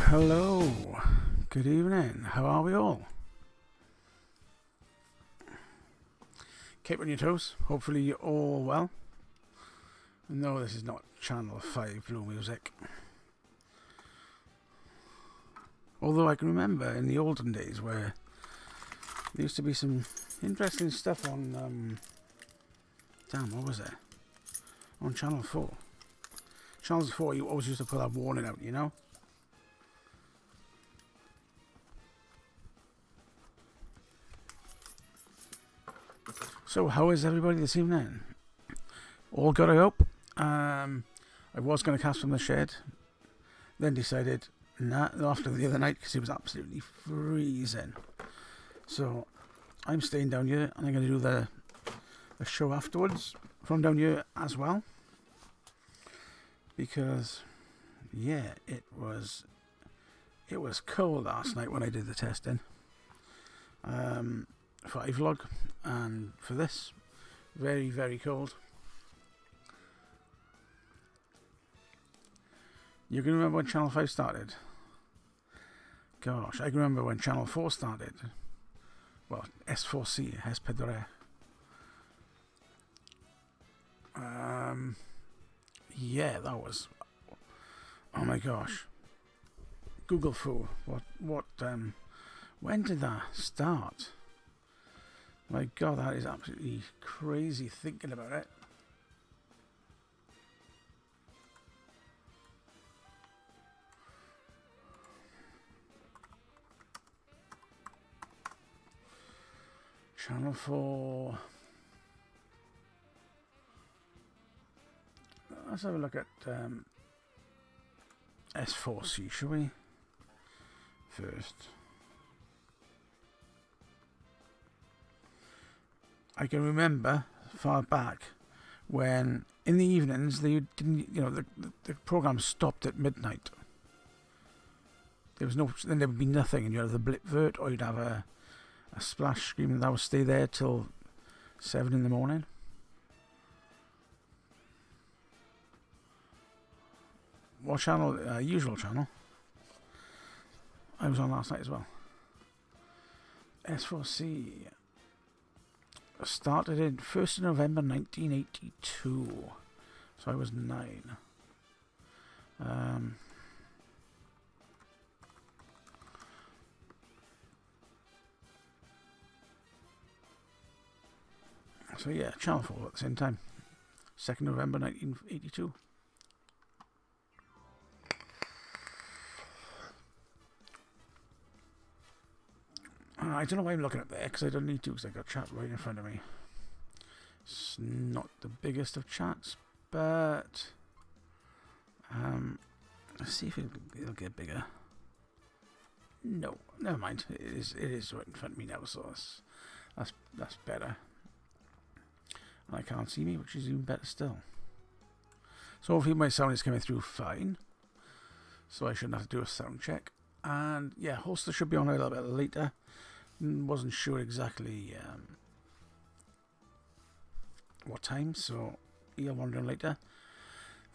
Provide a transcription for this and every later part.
Hello, good evening, how are we all? Keep on your toes, hopefully you're all well. No, this is not Channel 5 Blue Music. Although I can remember in the olden days where there used to be some interesting stuff on, what was it? On Channel 4. Channel 4, you always used to put that warning out, you know? So, how is everybody this evening? All good, I hope. I was going to cast from the shed, then decided, nah, after the other night, because it was absolutely freezing. So, I'm staying down here, and I'm going to do the show afterwards from down here as well. Because, yeah, it was cold last night when I did the testing. For iVlog, and for this, very, very cold. You can remember when Channel 5 started? Gosh, I can remember when Channel 4 started. Well, S4C, Hespedre. Yeah, that was... Oh my gosh. Google Foo. When did that start? My God, that is absolutely crazy thinking about it. Channel 4. Let's have a look at S4C, shall we? First. I can remember far back when in the evenings they didn't, the program stopped at midnight. There was then there would be nothing, and you'd have the blip vert, or you'd have a splash screen that would stay there till 7 in the morning. What channel? Usual channel. I was on last night as well. S4C. Started in 1st of November 1982. So I was 9. So yeah, Channel 4 at the same time. 2nd November 1982. I don't know why I'm looking up there, because I don't need to, because I got chat right in front of me. It's not the biggest of chats, but let's see if it'll get bigger. No, never mind. It is right in front of me now, so that's better. And I can't see me, which is even better still. So hopefully my sound is coming through fine. So I shouldn't have to do a sound check. And yeah, Holster should be on a little bit later. Wasn't sure exactly what time, so you're wondering later.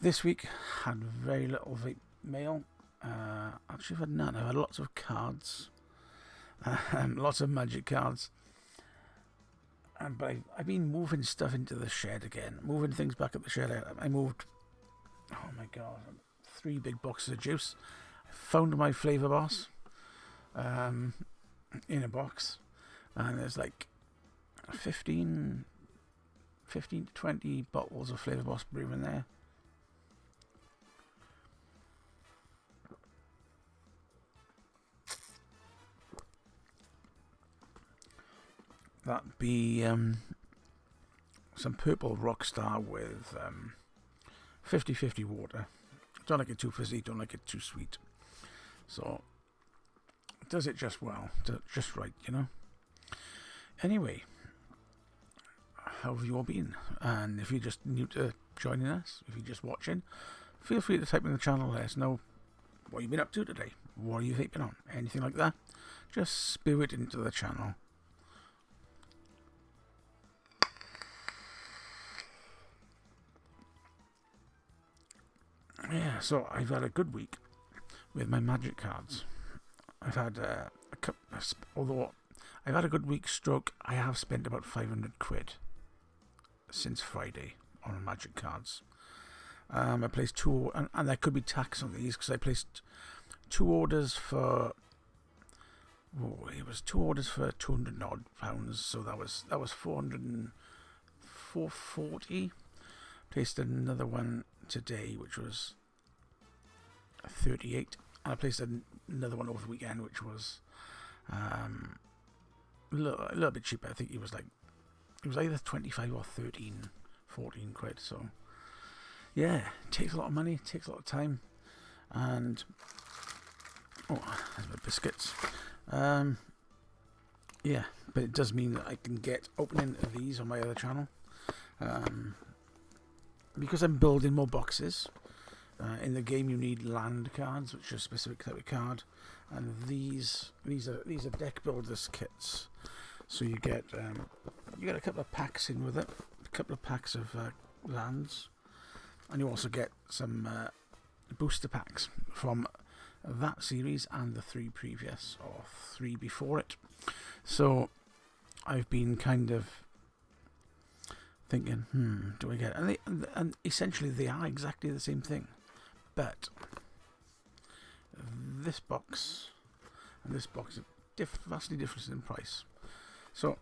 This week had very little vape mail. Actually, I've had none. I've had lots of cards, lots of magic cards. But I've been moving stuff into the shed again, moving things back at the shed. I moved, oh my God, 3 big boxes of juice. I found my Flavor Boss in a box, and there's like 15 to 20 bottles of Flavor Boss brew in there. That'd be some purple Rockstar with 50-50 water. Don't like it too fizzy, don't like it too sweet. So, does it just well, just right, you know. Anyway, how have you all been? And if you're just new to joining us, if you're just watching, feel free to type in the channel, let us know what you've been up to today. What are you vaping on? Anything like that? Just spew it into the channel. Yeah, so I've had a good week. with my magic cards. I've had a couple, although I've had a good week stroke, I have spent about 500 quid since Friday on magic cards. I placed two, and there could be tax on these because I placed 2 orders for. It was 2 orders for £200 odd, so that was 440. Placed another one today, which was 38, and I placed another one over the weekend, which was a little bit cheaper. I think it was either 25 or 14 quid. So yeah, it takes a lot of money, it takes a lot of time, and there's my biscuits. Yeah, but it does mean that I can get opening of these on my other channel, because I'm building more boxes. In the game, you need land cards, which are a specific type of card, and these are deck builders kits. So you get a couple of packs in with it, a couple of packs of lands, and you also get some booster packs from that series and the 3 previous, or 3 before it. So I've been kind of thinking, do I get it? And essentially they are exactly the same thing, but this box and this box are vastly different in price. So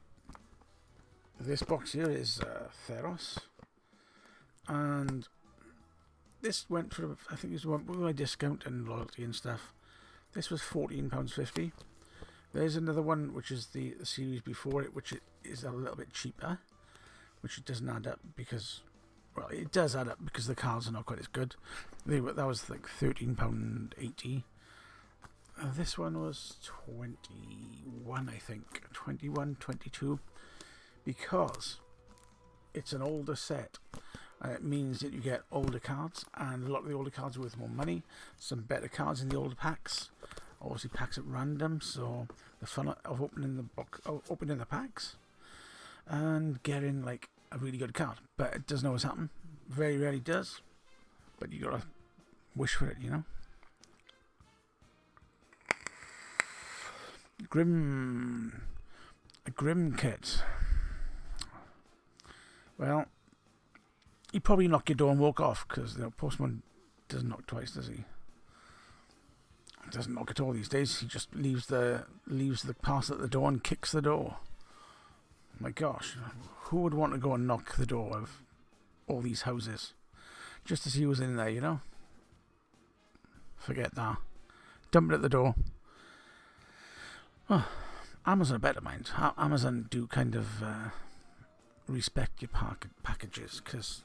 this box here is Theros, and this went for, I think it was with my discount and loyalty and stuff, this was £14.50. There's another one which is the series before it, which is a little bit cheaper, which it doesn't add up because, well, it does add up because the cards are not quite as good. That was like £13.80. This one was 21, I think, 21, 22, because it's an older set. And it means that you get older cards, and a lot of the older cards are worth more money. Some better cards in the older packs. Obviously, packs at random, so the fun of opening the packs and getting like a really good card. But it doesn't always happen. Very rarely does. But you gotta wish for it, you know. A Grim kit. Well, he probably knocked your door and walk off, because postman doesn't knock twice, does he? Doesn't knock at all these days. He just leaves the parcel at the door and kicks the door. My gosh, who would want to go and knock the door of all these houses just to see who's in there, you know? Forget that. Dump it at the door. Well, Amazon are better mind. Amazon do kind of respect your packages, because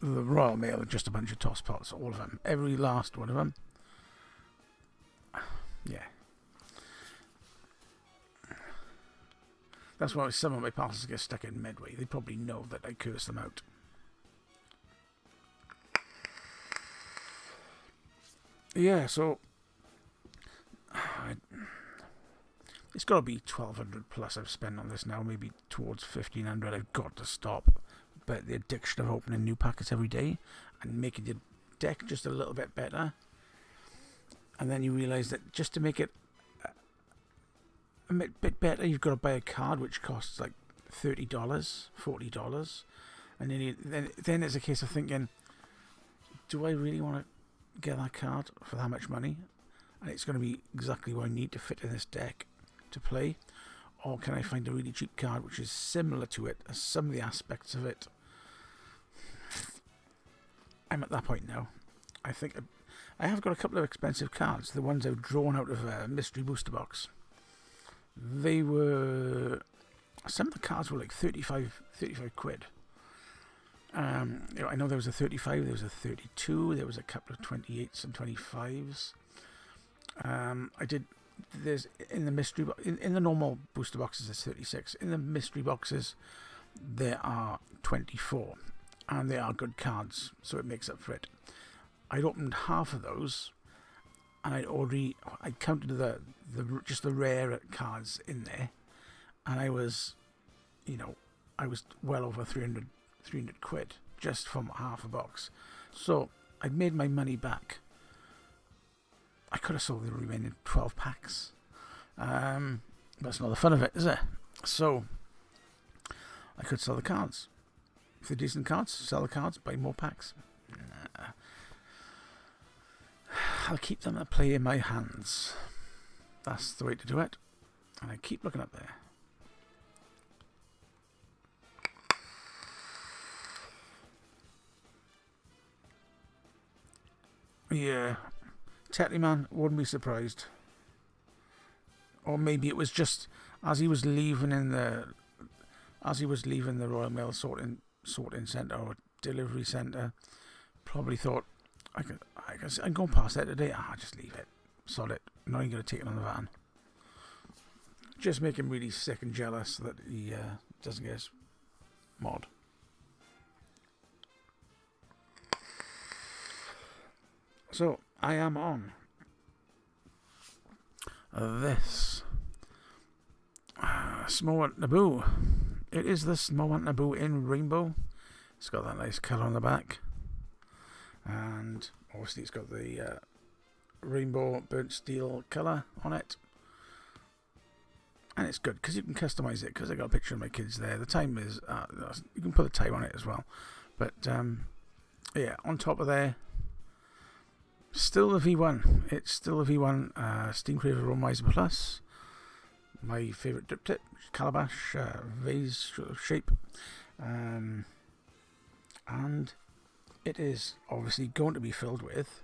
the Royal Mail are just a bunch of tosspots, all of them, every last one of them. Yeah, that's why some of my parcels get stuck in Medway. They probably know that I curse them out. Yeah, so it's got to be 1,200 plus I've spent on this now, maybe towards 1,500. I've got to stop. But the addiction of opening new packets every day and making your deck just a little bit better, and then you realise that just to make it a bit better, you've got to buy a card which costs like $30, $40, and then it's a case of thinking, do I really want to get that card for that much money? And it's going to be exactly what I need to fit in this deck to play, or can I find a really cheap card which is similar to it, as some of the aspects of it? I'm at that point now. I think I have got a couple of expensive cards, the ones I've drawn out of a mystery booster box. They were, some of the cards were like 35 quid. I know there was a 35, there was a 32, there was a couple of 28s and 25s. There's in the mystery in the normal booster boxes there's 36. In the mystery boxes there are 24, and they are good cards, so it makes up for it. I'd opened half of those, and I counted the just the rare cards in there, and I was well over 300 quid just from half a box. So I'd made my money back I could have sold the remaining 12 packs. That's not the fun of it, is it? So, I could sell the cards. If they're decent cards, sell the cards, buy more packs. I'll keep them at play in my hands. That's the way to do it. And I keep looking up there. Yeah, Tetley man, wouldn't be surprised. Or maybe it was just as he was leaving the Royal Mail sorting centre or delivery centre, probably thought I'm going past there today. Just leave it, sod it. I'm not even going to take it on the van. Just make him really sick and jealous that he doesn't get his mod. So, I am on this Smowant Naboo. It is the Smowant Naboo in rainbow. It's got that nice colour on the back. And obviously it's got the rainbow burnt steel colour on it. And it's good because you can customise it, because I got a picture of my kids there. The time is, you can put the time on it as well. But yeah, on top of there, still the V1. It's still the V1 Steam Craver Romizer Plus. My favourite drip tip, calabash vase shape. And it is obviously going to be filled with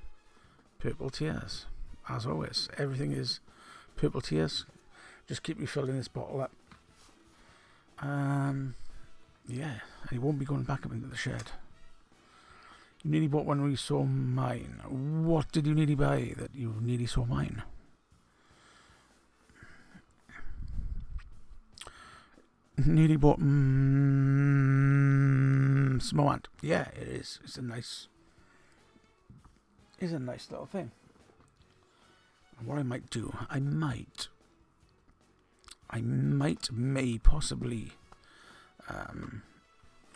purple tears. As always, everything is purple tears. Just keep refilling this bottle up. Yeah, and it won't be going back up into the shed. You nearly bought one when you saw mine. What did you nearly buy that you nearly saw mine? Nearly bought Smowant. Yeah, it is. It's a nice little thing. And what I might do, I may possibly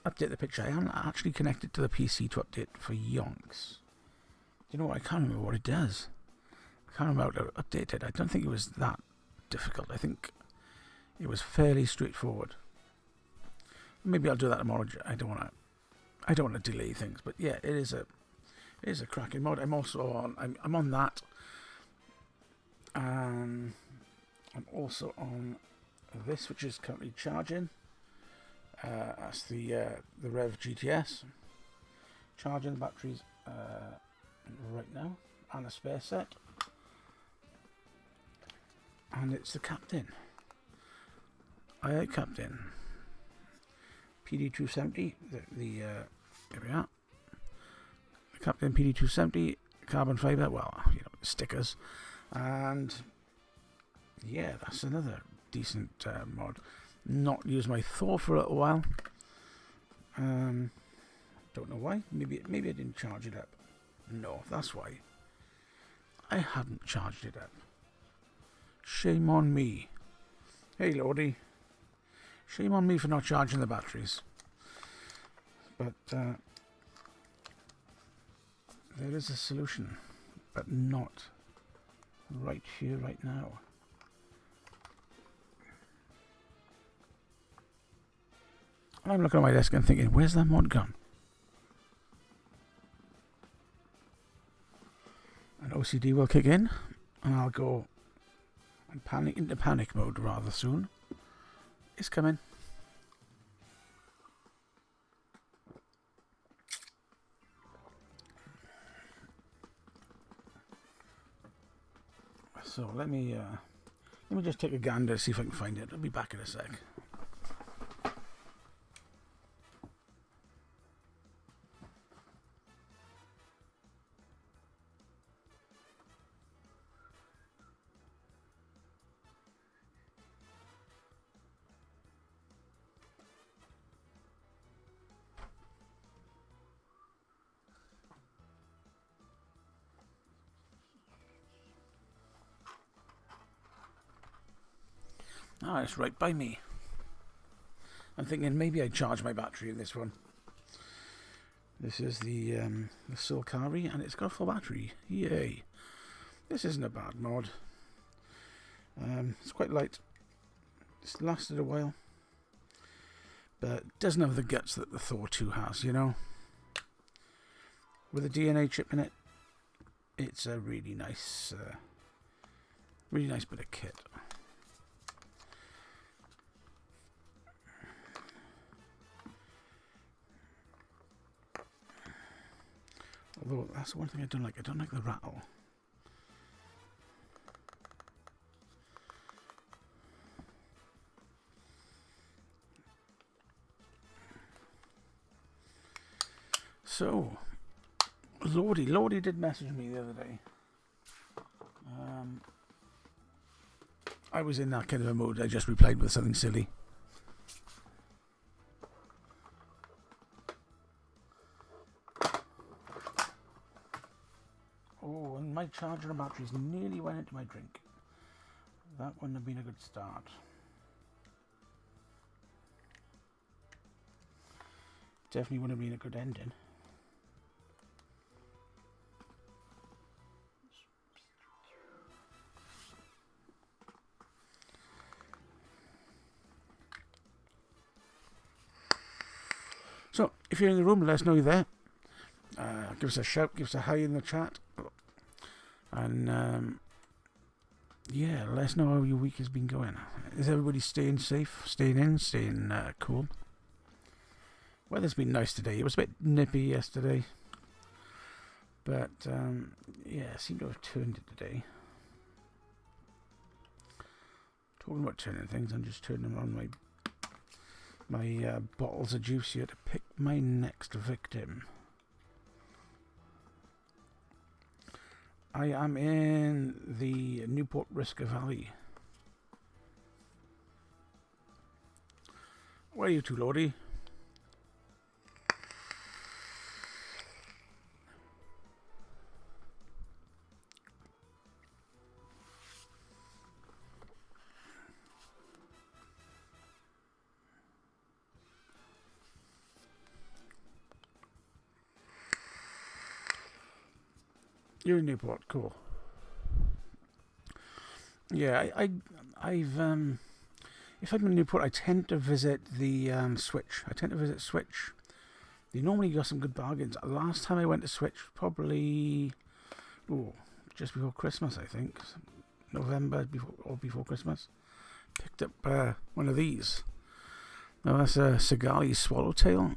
update the picture. I haven't actually connected to the PC to update for yonks. You know what? I can't remember what it does. I can't remember how to update it. I don't think it was that difficult. I think it was fairly straightforward. Maybe I'll do that tomorrow. I don't want to delay things, but yeah, it is a cracking mod. I'm also on. I'm on that. I'm also on this, which is currently charging. That's the Rev GTS. Charging the batteries right now, and a spare set. And it's the Captain. Captain. PD270. There we are. The Captain PD270 carbon fibre. Well, stickers. And yeah, that's another decent mod. Not used my Thor for a little while. Don't know why. Maybe I didn't charge it up. No, that's why. I hadn't charged it up. Shame on me. Hey, Lordy. Shame on me for not charging the batteries. But there is a solution, but not right here, right now. I'm looking at my desk and thinking, where's that mod gone? And OCD will kick in, and I'll go into panic mode rather soon. It's coming. So let me just take a gander, see if I can find it. I'll be back in a sec. Ah, it's right by me. I'm thinking maybe I charge my battery in this one. This is the Sulcari, and it's got a full battery. Yay! This isn't a bad mod. It's quite light. It's lasted a while. But it doesn't have the guts that the Thor 2 has, you know? With a DNA chip in it, it's a really nice bit of kit. Although, that's the one thing I don't like. I don't like the rattle. So, Lordy did message me the other day. I was in that kind of a mood. I just replied with something silly. Oh, and my charger and batteries nearly went into my drink. That wouldn't have been a good start. Definitely wouldn't have been a good ending. So, if you're in the room, let us know you're there. Give us a shout, give us a hi in the chat. And, yeah, let us know how your week has been going. Is everybody staying safe, staying in, staying cool? Weather's been nice today. It was a bit nippy yesterday. But, yeah, it seemed to have turned it today. Talking about turning things, I'm just turning on my bottles of juice here to pick my next victim. I am in the Newport Risker Valley. Where are you two, Lordy? You're in Newport, cool. Yeah, I've if I'm in Newport, I tend to visit the Switch. I tend to visit Switch. They normally got some good bargains. Last time I went to Switch, probably just before Christmas, I think, November before Christmas. Picked up one of these. Now that's a Segali Swallowtail,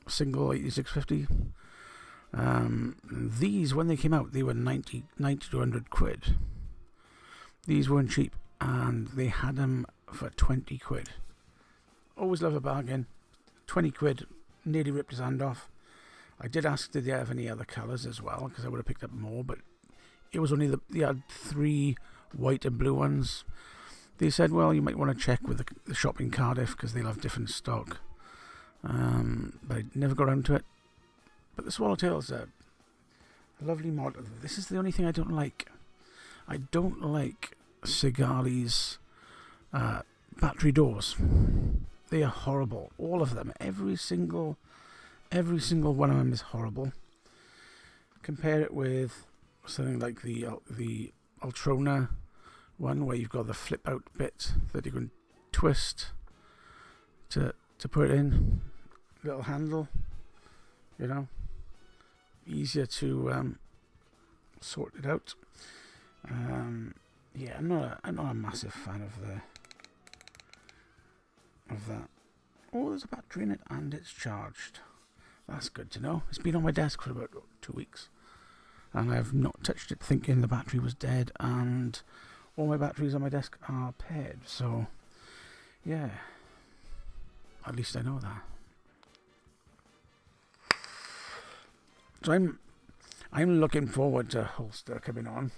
single 8650. These, when they came out, they were 90 to 100 quid. These weren't cheap, and they had them for 20 quid. Always love a bargain. 20 quid, nearly ripped his hand off. I did ask, did they have any other colours as well, because I would have picked up more, but it was only they had 3 white and blue ones. They said, well, you might want to check with the shop in Cardiff, because they'll have different stock. But I never got around to it. But the Swallowtail's a lovely mod. This is the only thing I don't like. I don't like Segali's battery doors. They are horrible. All of them. Every single one of them is horrible. Compare it with something like the Ultrona one, where you've got the flip out bit that you can twist to put it in. Little handle, you know. Easier to sort it out. Yeah, I'm not a massive fan of that. Oh, there's a battery in it and it's charged. That's good to know. It's been on my desk for about 2 weeks, and I have not touched it, thinking the battery was dead. And all my batteries on my desk are paired, so yeah. At least I know that. So I'm looking forward to Holster coming on,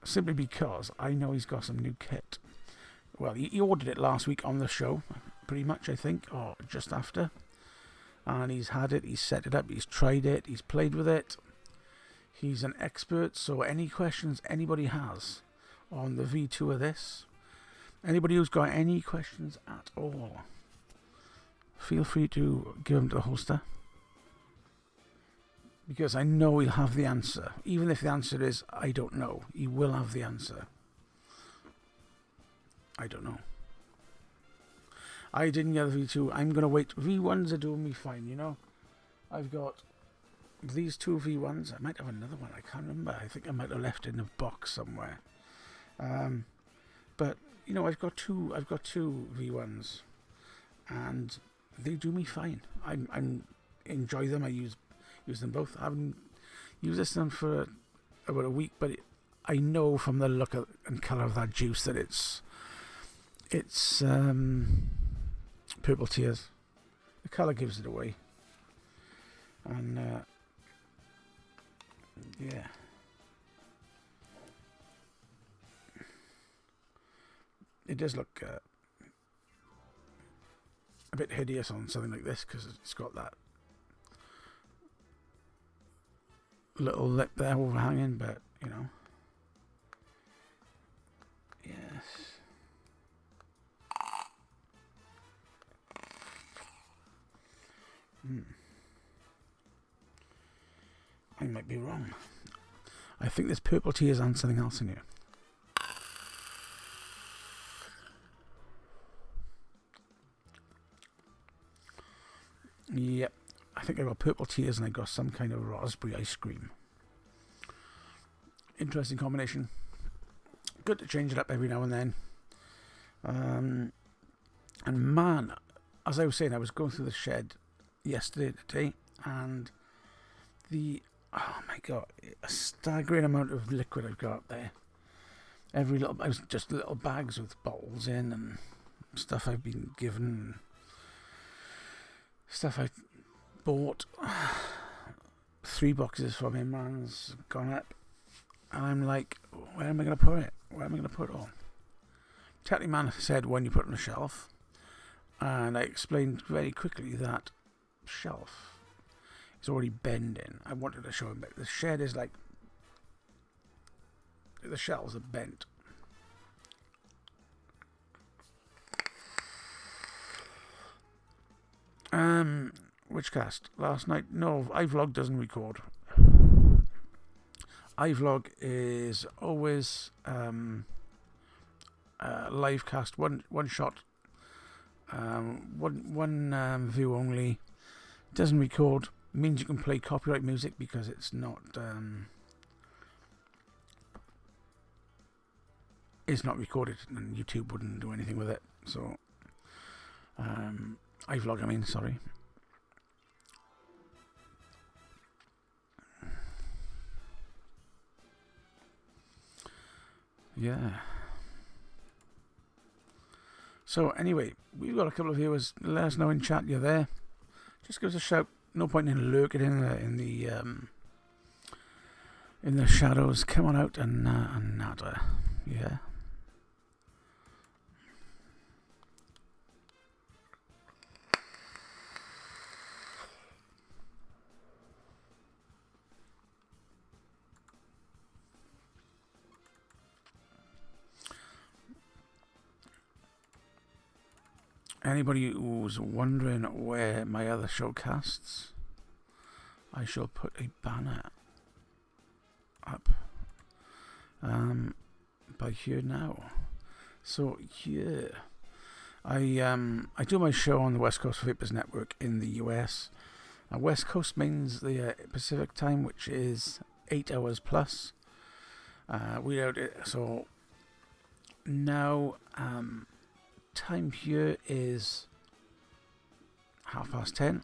simply because I know he's got some new kit. Well, he ordered it last week on the show, pretty much, I think, or just after. And he's had it, he's set it up, he's tried it, he's played with it. He's an expert, so any questions anybody has on the V2 of this, anybody who's got any questions at all, feel free to give them to the Holster. because I know he'll have the answer. Even if the answer is, I don't know, he will have the answer. I don't know. I did the other V2. I'm going to wait. V1s are doing me fine, you know. I've got these two V1s. I might have another one. I can't remember. I think I might have left it in a box somewhere. But, you know, I've got two V1s. And they do me fine. I'm enjoy them. I use them both. I haven't used this one for about a week, but I know from the look and colour of that juice that it's Purple Tears. The colour gives it away. And yeah. It does look a bit hideous on something like this because it's got that little lip there overhanging, but you know, yes. I might be wrong. I think there's Purple Tears and something else in here. Yep, I think I got Purple Tears and I got some kind of raspberry ice cream. Interesting combination. Good to change it up every now and then. And man, as I was saying, I was going through the shed today, and oh my god, a staggering amount of liquid I've got up there. I was just little bags with bottles in and stuff I've been given. Stuff I bought. 3 boxes from him, man's gone up. And I'm like, where am I going to put it? Where am I going to put it all? Technically, man said when you put it on the shelf. And I explained very quickly that shelf is already bending. I wanted to show him, but the shed is like, the shelves are bent. Which cast? Last night? No, iVlog doesn't record. iVlog is always live cast, one shot, one view only. Doesn't record. Means you can play copyright music because it's not recorded, and YouTube wouldn't do anything with it. So iVlog, I mean, sorry. Yeah. So anyway, we've got a couple of viewers. Let us know in chat you're there. Just give us a shout. No point in lurking in the shadows. Come on out and nada. Yeah. Anybody who's wondering where my other show casts, I shall put a banner up by here now. So here, I do my show on the West Coast Vapors Network in the US. West Coast means the Pacific time, which is 8 hours plus. So now time here is 10:30.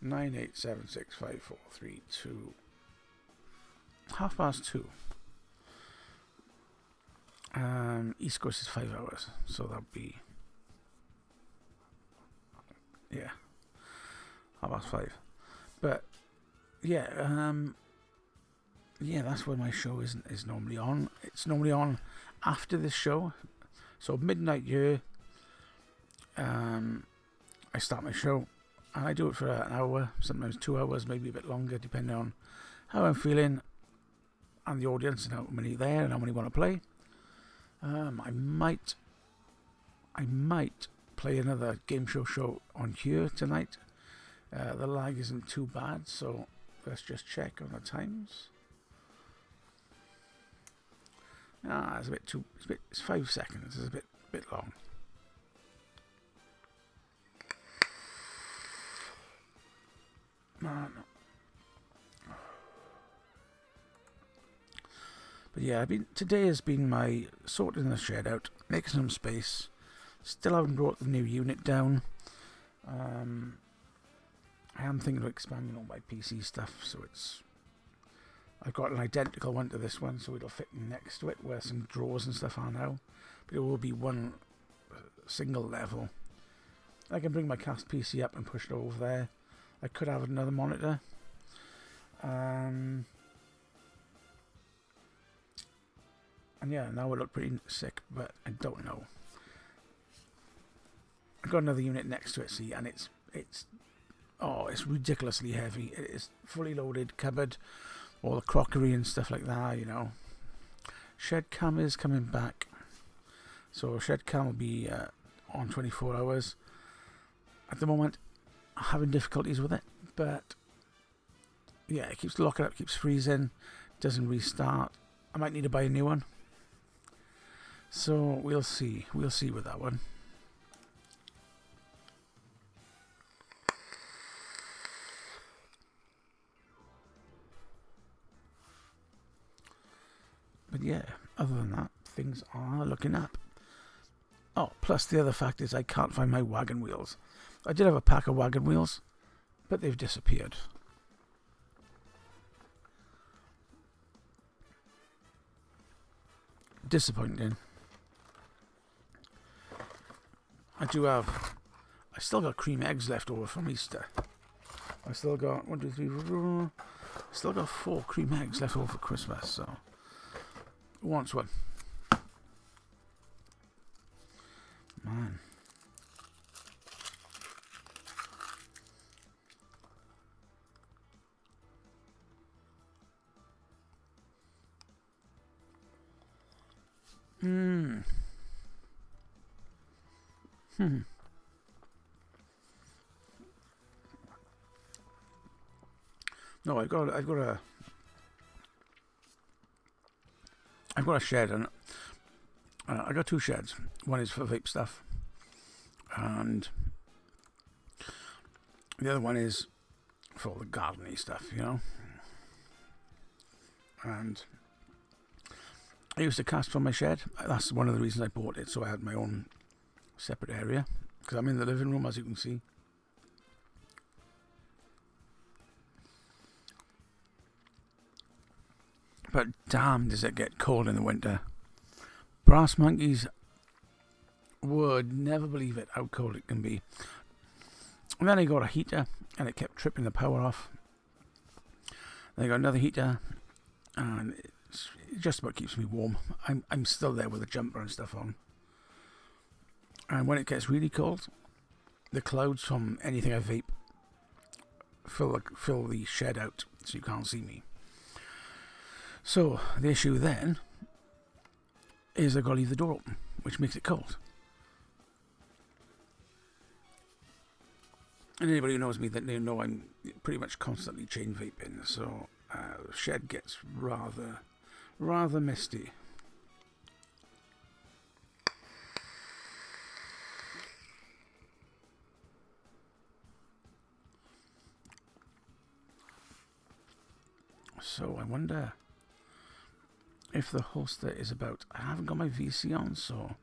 9, 8, 7, 6, 5, 4, 3, 2. 2:30. East Coast is 5 hours, so that'll be 5:30. But yeah, that's where my show is normally on. It's normally on after this show. So midnight here, I start my show, and I do it for an hour, sometimes 2 hours, maybe a bit longer, depending on how I'm feeling and the audience and how many there and how many want to play. I might play another game show on here tonight. The lag isn't too bad, so let's just check on the times. It's a bit too. It's 5 seconds. It's a bit long. No. But yeah, today has been my sorting the shed out, making some space. Still haven't brought the new unit down. I am thinking of expanding all my PC stuff, so I've got an identical one to this one, so it'll fit next to it, where some drawers and stuff are now. But it will be one single level. I can bring my cast PC up and push it over there. I could have another monitor. And yeah, now it would look pretty sick, but I don't know. I've got another unit next to it, see, and it's ridiculously heavy. It is fully loaded, cupboard, all the crockery and stuff like that, you know. Shed cam is coming back, so shed cam will be on 24 hours. At the moment, I'm having difficulties with it, but yeah, it keeps locking up, keeps freezing, doesn't restart. I might need to buy a new one. So we'll see with that one. But yeah, other than that, things are looking up. Oh, plus the other fact is I can't find my wagon wheels. I did have a pack of wagon wheels, but they've disappeared. Disappointing. I still got cream eggs left over from Easter. I still got 1, 2, 3, 4. Still got 4 cream eggs left over for Christmas. So, who wants one? Man. No, I've got a shed, and I got 2 sheds. One is for vape stuff, and the other one is for the gardening stuff, you know. And I used to cast from my shed. That's one of the reasons I bought it, so I had my own separate area, because I'm in the living room, as you can see. But damn, does it get cold in the winter. Brass monkeys would never believe it, how cold it can be. And then I got a heater, and it kept tripping the power off. Then I got another heater, and it just about keeps me warm. I'm still there with a jumper and stuff on. And when it gets really cold, the clouds from anything I vape fill the shed out, so you can't see me. So the issue then is I've got to leave the door open, which makes it cold. And anybody who knows me, that they know I'm pretty much constantly chain vaping, so the shed gets rather misty. So I wonder if the holster is about. I haven't got my VC on, so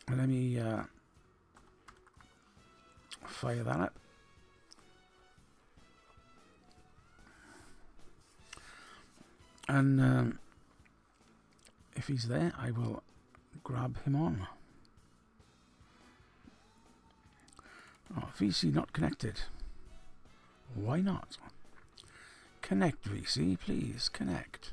let me fire that up. And if he's there, I will grab him on. Oh, VC not connected. Why not? Connect, VC, please, connect.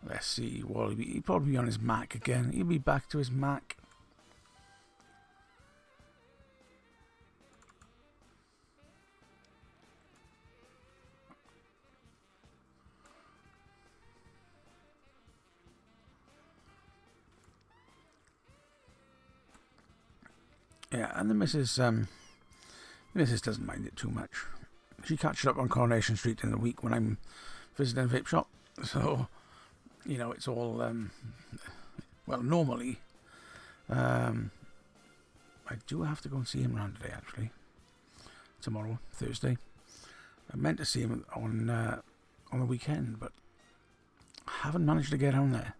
Let's see, well, he'll probably be on his Mac again. He'll be back to his Mac. Yeah, and the missus doesn't mind it too much. She catches up on Coronation Street in the week when I'm visiting a vape shop. So, it's all, normally, I do have to go and see him around today, actually. Tomorrow, Thursday. I meant to see him on the weekend, but I haven't managed to get down there.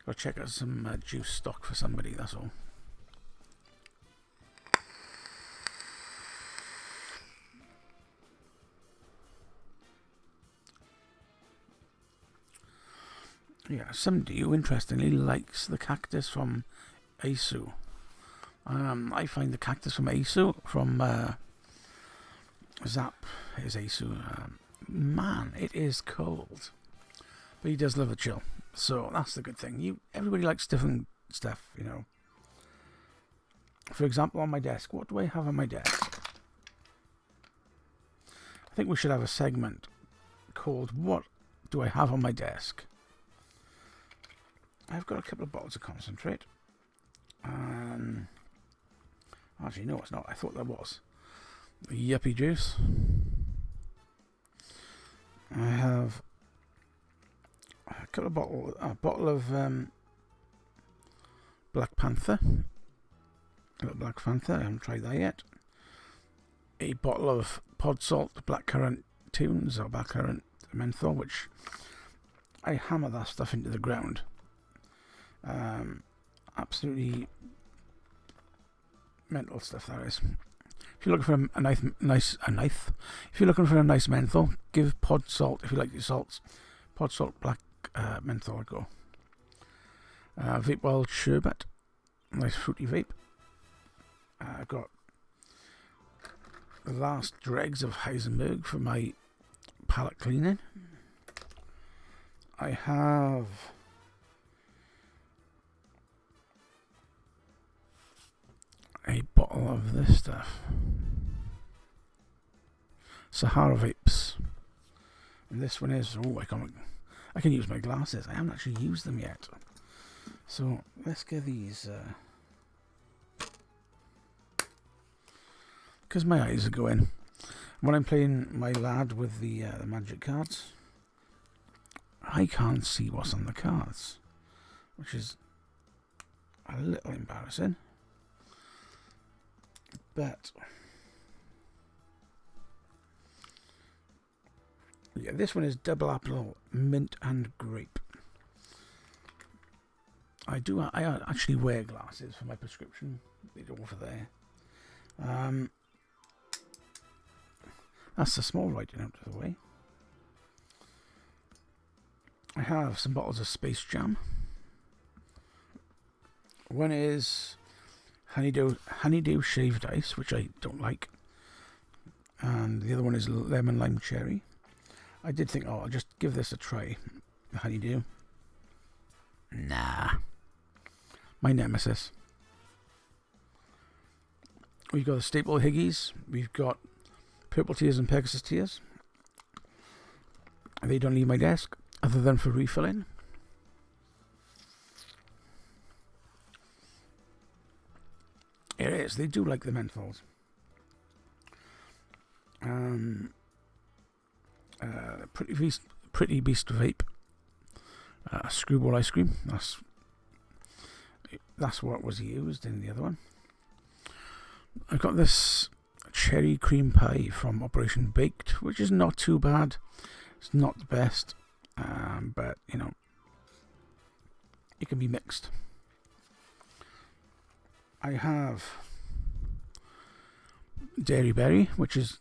Got to check out some juice stock for somebody, that's all. Yeah, somebody who interestingly likes the cactus from Asu. I find the cactus from Asu, from Zap is Asu. Man, it is cold. But he does love a chill. So that's the good thing. Everybody likes different stuff, For example, on my desk, what do I have on my desk? I think we should have a segment called What Do I Have on My Desk? I've got a couple of bottles of concentrate. Actually, no, it's not. I thought there was. Yuppie juice. I have a bottle of Black Panther. Black Panther, I haven't tried that yet. A bottle of Pod Salt Blackcurrant Tunes or Blackcurrant Menthol, which I hammer that stuff into the ground. Absolutely mental stuff, that is. If you're looking for if you're looking for a nice menthol, give Pod Salt, if you like your salts, Pod Salt Black Menthol a go. Vape Wild Sherbet, nice fruity vape. I've got the last dregs of Heisenberg for my palette cleaning. I have a bottle of this stuff, Sahara Vapes, and this one is, I can use my glasses. I haven't actually used them yet, so let's get these, because my eyes are going. When I'm playing my lad with the magic cards, I can't see what's on the cards, which is a little embarrassing. But yeah, this one is double apple, mint and grape. I actually wear glasses for my prescription. They're over there. That's the small writing out of the way. I have some bottles of Space Jam. One is honeydew shaved ice, which I don't like, and the other one is lemon lime cherry. I did think, I'll just give this a try. The honeydew. Nah. My nemesis. We've got the staple Higgies. We've got Purple Tears and Pegasus Tears. They don't leave my desk, other than for refilling. It is. They do like the menthols. Pretty Beast Vape. Screwball ice cream. That's what was used in the other one. I've got this cherry cream pie from Operation Baked, which is not too bad. It's not the best, but it can be mixed. I have Dairy Berry, which is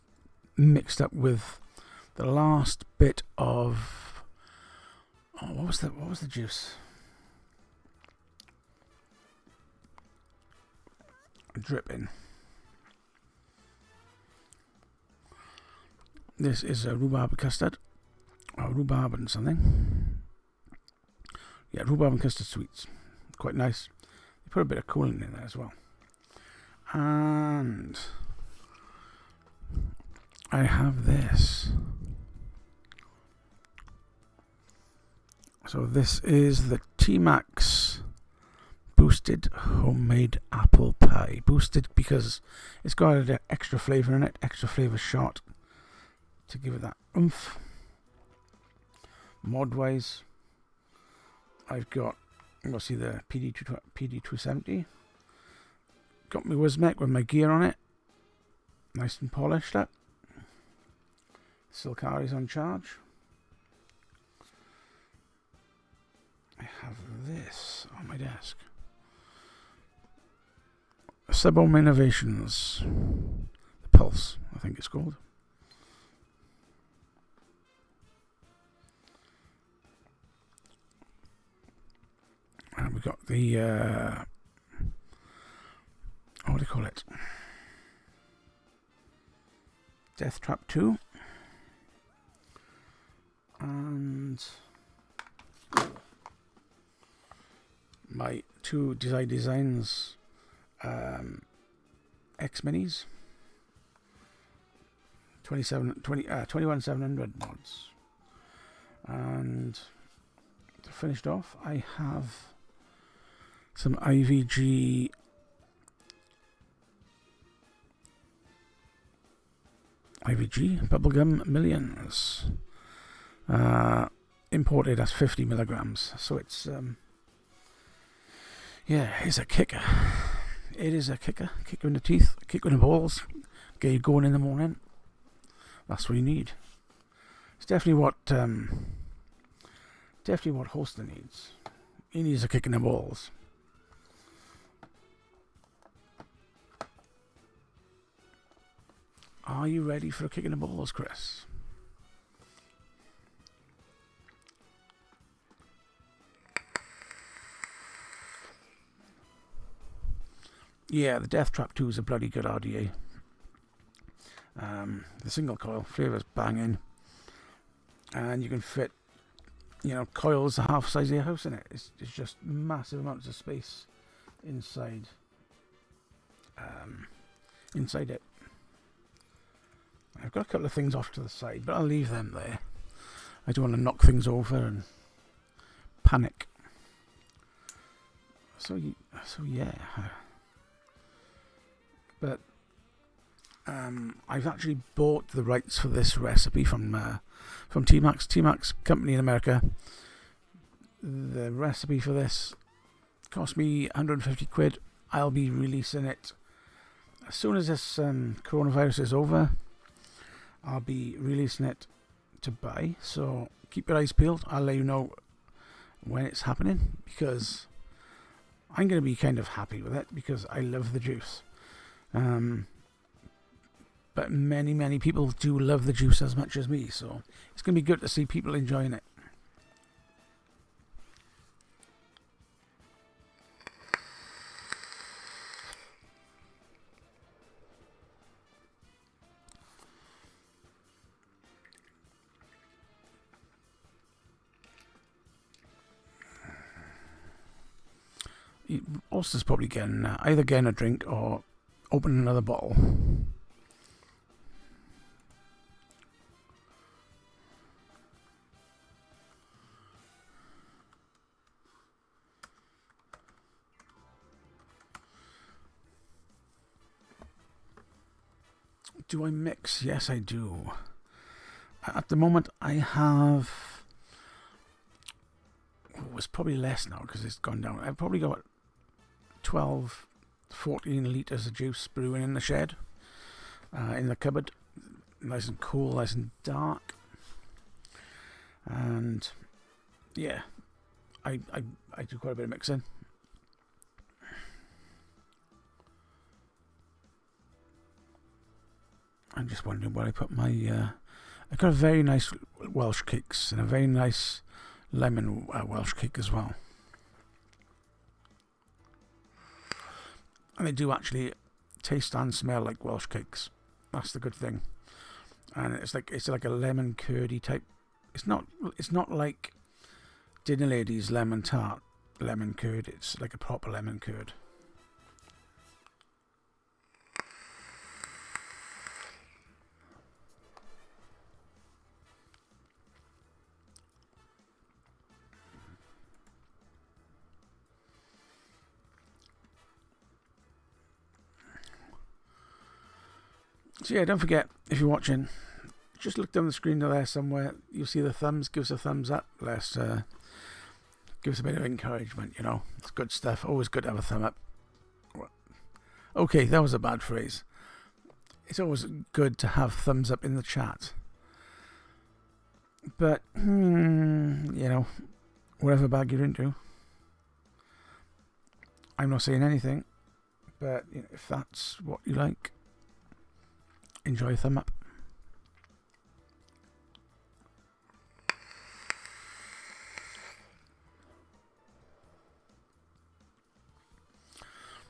mixed up with the last bit of what was the juice? Dripping. This is a rhubarb custard, or rhubarb and something. Yeah, rhubarb and custard sweets, quite nice. They put a bit of coolant in there as well. And I have this. So this is the T-Max Boosted homemade apple pie. Boosted because it's got an extra flavour in it, extra flavour shot to give it that oomph. Mod wise, I've got, you'll see the PD270. Got my Wismec with my gear on it, nice and polished up. Silcari's on charge. I have this on my desk. Subohm Innovations, the Pulse, I think it's called. And we've got the what do you call it? Death Trap 2. And my two Designs X Minis, 21700 mods. And to finish it off, I have some IVG Bubblegum Millions, imported as 50 milligrams. So it's yeah, it's a kicker. It is a kicker. Kicker in the teeth, kicker in the balls. Get you going in the morning. That's what you need. It's definitely what Holster needs. He needs a kick in the balls. Are you ready for a kick in the balls, Chris? Yeah, the Death Trap 2 is a bloody good RDA. The single coil flavour's banging, and you can fit, coils the half size of your house in it. It's just massive amounts of space inside it. I've got a couple of things off to the side, but I'll leave them there. I don't want to knock things over and panic. So yeah. But I've actually bought the rights for this recipe from T-Max. T-Max company in America. The recipe for this cost me 150 quid. I'll be releasing it as soon as this coronavirus is over. I'll be releasing it to buy. So keep your eyes peeled. I'll let you know when it's happening, because I'm going to be kind of happy with it because I love the juice. But many people do love the juice as much as me, so it's going to be good to see people enjoying it. Ulster's probably either getting a drink or open another bottle. Do I mix? Yes, I do. At the moment, I have... it's probably less now because it's gone down. I've probably got 12, 14 litres of juice brewing in the shed, in the cupboard. Nice and cool, nice and dark. And yeah, I do quite a bit of mixing. I'm just wondering where I put my... I've got a very nice Welsh cakes and a very nice lemon Welsh cake as well. And they do actually taste and smell like Welsh cakes. That's the good thing. And it's like a lemon curdy type. It's not like Dinner Lady's lemon tart lemon curd. It's like a proper lemon curd. So yeah, don't forget, if you're watching, just look down the screen there somewhere. You'll see the thumbs. Give us a thumbs up. Let's give us a bit of encouragement, you know. It's good stuff. Always good to have a thumb up. Okay, that was a bad phrase. It's always good to have thumbs up in the chat. But, you know, whatever bag you're into. I'm not saying anything. But you know, if that's what you like, enjoy a thumb up.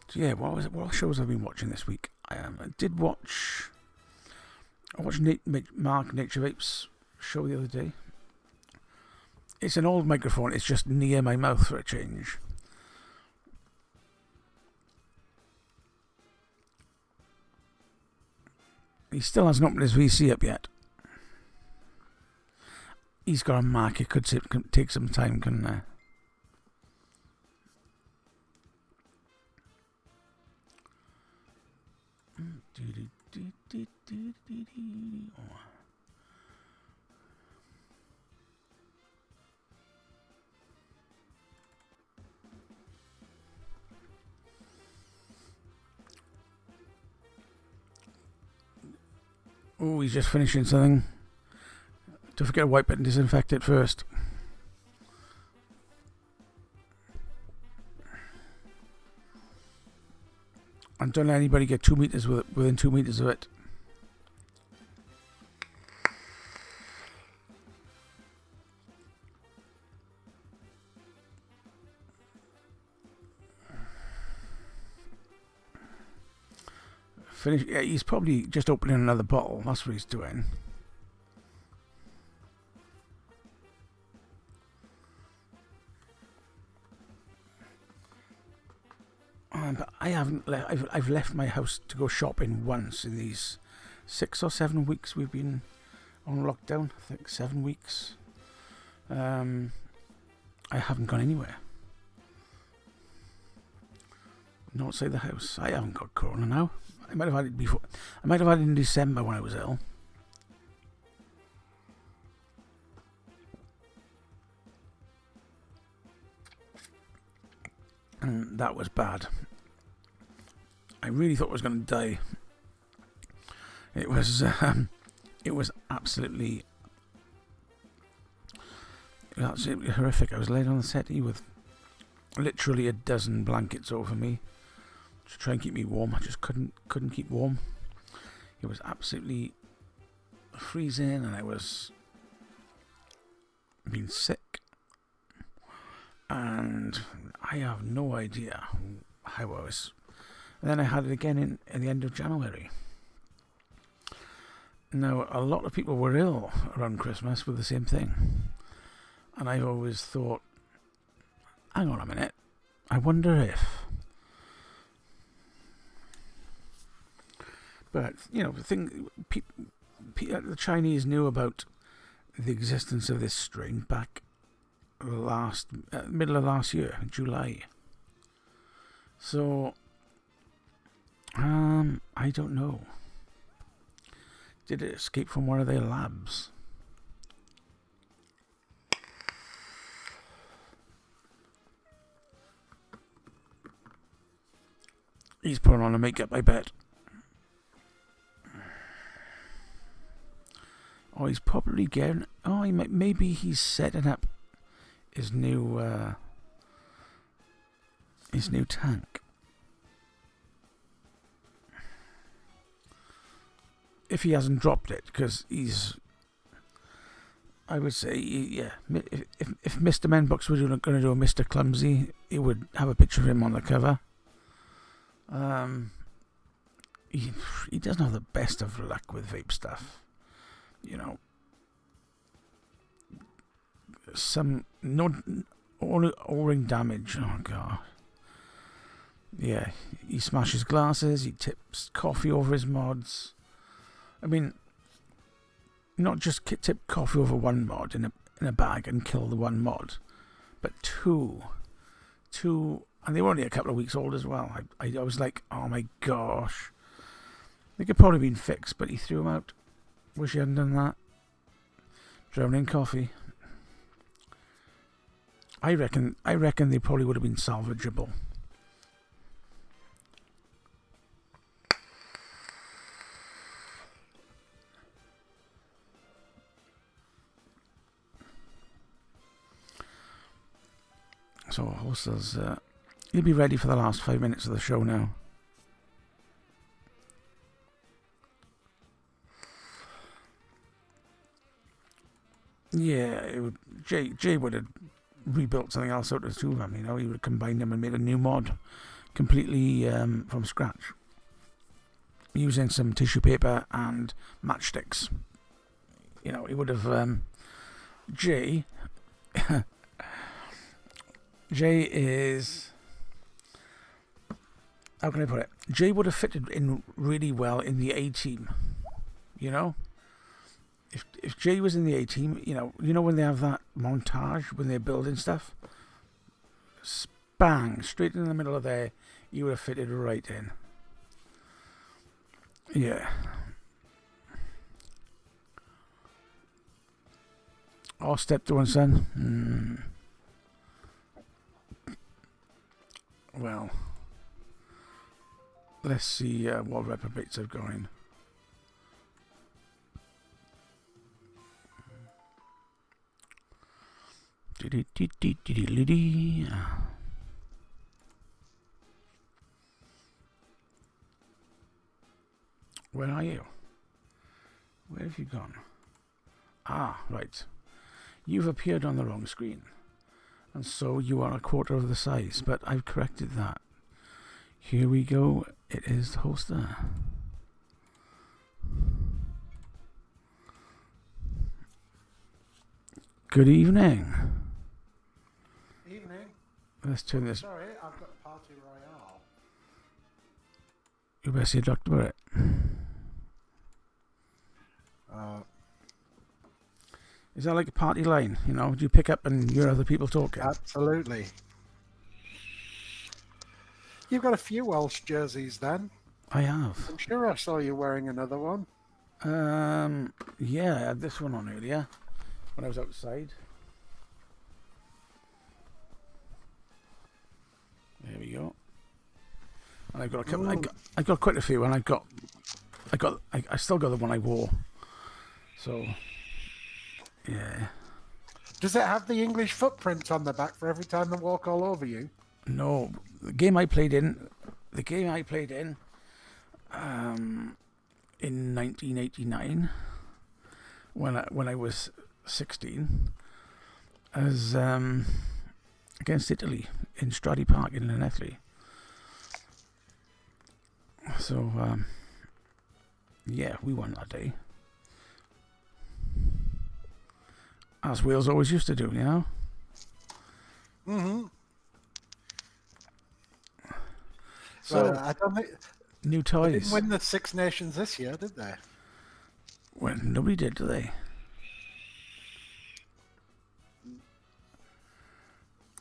So yeah, what shows I've been watching this week? I watched Mark Nature Vape's show the other day. It's an old microphone. It's just near my mouth for a change. He still hasn't opened his VC up yet. He's got a Mac. It could take some time, couldn't it? Oh, he's just finishing something. Don't forget to wipe it and disinfect it first. And don't let anybody get 2 meters with it, within 2 meters of it. Finish. Yeah, he's probably just opening another bottle. That's what he's doing. But I haven't. I've left my house to go shopping once in these 6 or 7 weeks we've been on lockdown. I think 7 weeks. I haven't gone anywhere. Not outside the house. I haven't got corona now. I might have had it before. I might have had it in December when I was ill. And that was bad. I really thought I was going to die. It was absolutely horrific. I was laid on the settee with literally a dozen blankets over me to try and keep me warm. I just couldn't keep warm. It was absolutely freezing, and I was being sick, and I have no idea how I was. And then I had it again in the end of January. Now, a lot of people were ill around Christmas with the same thing, and I've always thought, hang on a minute, I wonder if. But, you know, the Chinese knew about the existence of this strain back middle of last year, July. So, I don't know. Did it escape from one of their labs? He's putting on a makeup, I bet. Oh, he's probably getting. Oh, maybe he's setting up his new tank. If he hasn't dropped it, because he's. I would say, yeah. If Mr. Menbox were going to do a Mr. Clumsy, he would have a picture of him on the cover. He doesn't have the best of luck with vape stuff. You know, some O-ring damage. Oh god. Yeah, he smashes glasses. He tips coffee over his mods. I mean, not just tip coffee over one mod in a bag and kill the one mod, but two, and they were only a couple of weeks old as well. I was like, oh my gosh. They could probably been fixed, but he threw them out. Wish he hadn't done that. Drowning in coffee. I reckon they probably would have been salvageable. So, Holster's, he'll be ready for the last 5 minutes of the show now. Yeah, Jay would have rebuilt something else out of the two of them. You know, he would have combined them and made a new mod completely from scratch, using some tissue paper and matchsticks. You know, he would have Jay. Jay is, how can I put it? Jay would have fitted in really well in the A team. You know, if Jay was in the A team, you know when they have that montage when they're building stuff, bang, straight in the middle of there, you would have fitted right in. Yeah. Oh, step to one, son. Well, let's see what reprobates are going. Where are you? Where have you gone? Ah, right. You've appeared on the wrong screen. And so you are a quarter of the size, but I've corrected that. Here we go. It is the Holster. Good evening. Evening. Let's turn this. Sorry, I've got Party Royale. You better see a doctor about it. Is that like a party line? You know, do you pick up and hear other people talking? Absolutely. You've got a few Welsh jerseys then. I have. I'm sure I saw you wearing another one. Yeah, I had this one on earlier when I was outside. There we go. And I've got a couple. I got quite a few, and I still got the one I wore. So. Yeah. Does it have the English footprint on the back for every time they walk all over you? No, the game I played in, in 1989, when I was 16, as against Italy in Stradey Park in Llanelli. So yeah, we won that day. As Wales always used to do, you know? Mm-hmm. So, I don't think... New toys. They didn't win the Six Nations this year, did they? Well, nobody did they?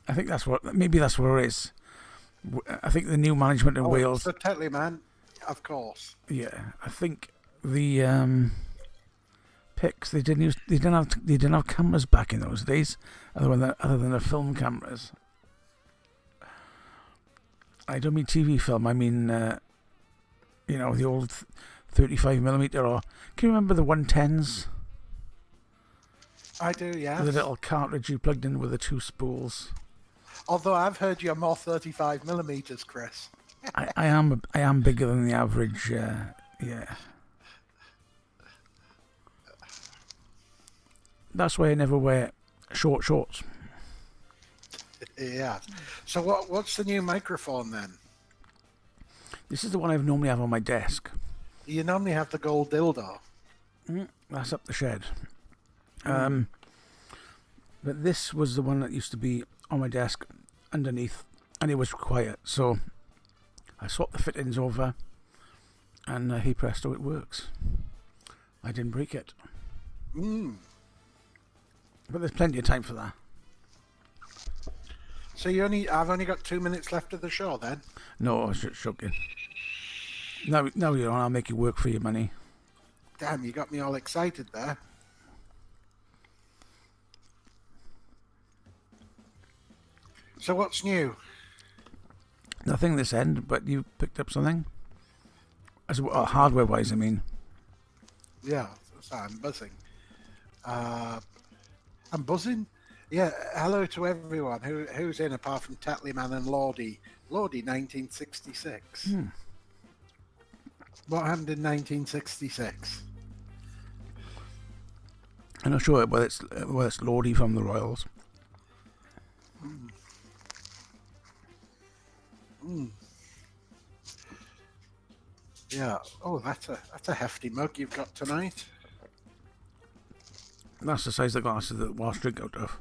I think maybe that's where it is. I think the new management in Wales... So totally, man. Of course. Yeah, I think the... Pics. They didn't have cameras back in those days, other than the film cameras. I don't mean TV film. I mean, you know, the old 35mm. Or can you remember the 110s? I do, yeah. The little cartridge you plugged in with the two spools. Although I've heard you're more 35mm, Chris. I am bigger than the average. Yeah. That's why I never wear short shorts. Yeah. So what's the new microphone then? This is the one I normally have on my desk. You normally have the gold dildo. That's up the shed. But this was the one that used to be on my desk underneath, and it was quiet. So I swapped the fittings over, and hey presto, it works. I didn't break it. But there's plenty of time for that. So I've only got 2 minutes left of the show then? No, I was just joking. Now you're on. I'll make you work for your money. Damn, you got me all excited there. So what's new? Nothing this end, but you picked up something? Hardware-wise, I mean. Yeah, so I'm buzzing. I'm buzzing? Yeah, hello to everyone. Who's in apart from Tattlyman and Lordy? Lordy, 1966. What happened in 1966? I'm not sure whether it's Lordy from the Royals. Yeah. Oh, that's a hefty mug you've got tonight. That's the size of the glasses that Welsh drink out of.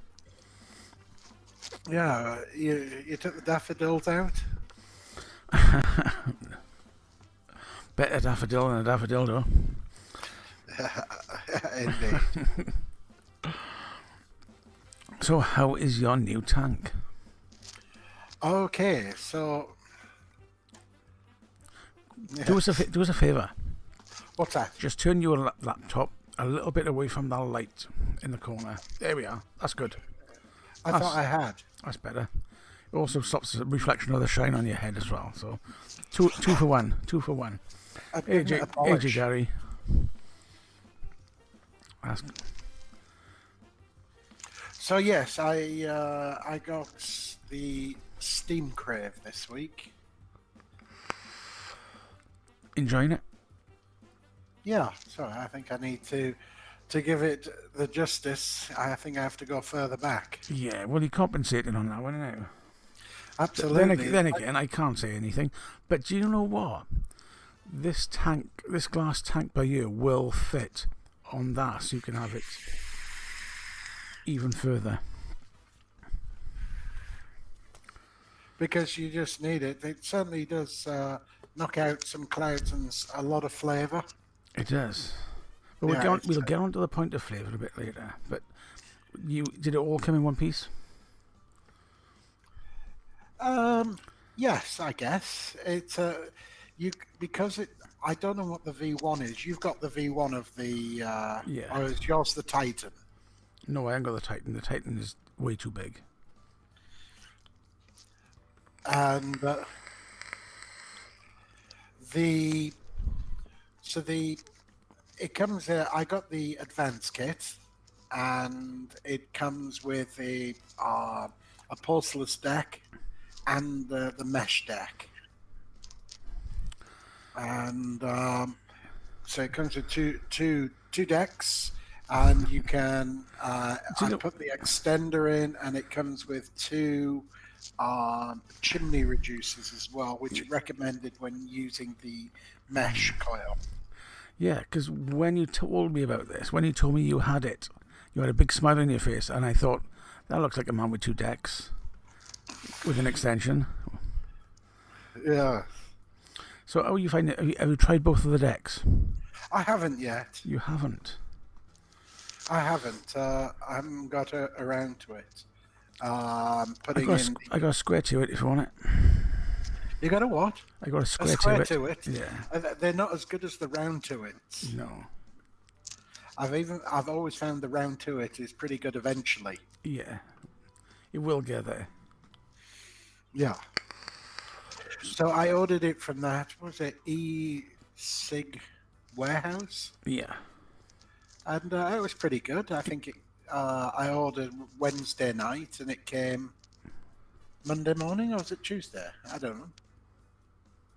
Yeah, you took the daffodils out? Better daffodil than a daffodil, though. Indeed. So, how is your new tank? Okay, so... Do us a favour. What's that? Just turn your laptop a little bit away from that light in the corner. There we are. That's good. I thought I had. That's better. It also stops the reflection of the shine on your head as well. So, two for one. 2 for 1. AJ Gary. That's... So yes, I got the Steam Crave this week. Enjoying it? Yeah, so I think I need to give it the justice. I think I have to go further back. Yeah, well, you're compensating on that one, aren't you? Absolutely. Then again, I can't say anything. But do you know what? This glass tank by you will fit on that, so you can have it even further. Because you just need it. It certainly does knock out some clouds and a lot of flavour. It does. But we'll get on to the point of flavour a bit later. But did it all come in one piece? Yes, I guess it's because it. I don't know what the V1 is. You've got the V1 of the yeah. Or is yours the Titan? No, I haven't got the Titan. The Titan is way too big. And it comes. I got the advanced kit, and it comes with a pulseless deck and the mesh deck, and so it comes with two decks, and you can I put the extender in, and it comes with two chimney reducers as well, which are recommended when using the mesh coil. Yeah, because when you told me about this, when you told me you had it, you had a big smile on your face, and I thought, that looks like a man with two decks with an extension. Yeah. So how you find it? Have you tried both of the decks? I haven't yet. You haven't? I haven't. I haven't got around to it. I got a square to it if you want it. You got a what? I got a square to it. Yeah. They're not as good as the round to it. No. I've always found the round to it is pretty good eventually. Yeah. You will get there. Yeah. So I ordered it from that. What was it? E-Sig warehouse. Yeah. And it was pretty good. I think I ordered Wednesday night and it came Monday morning, or was it Tuesday? I don't know.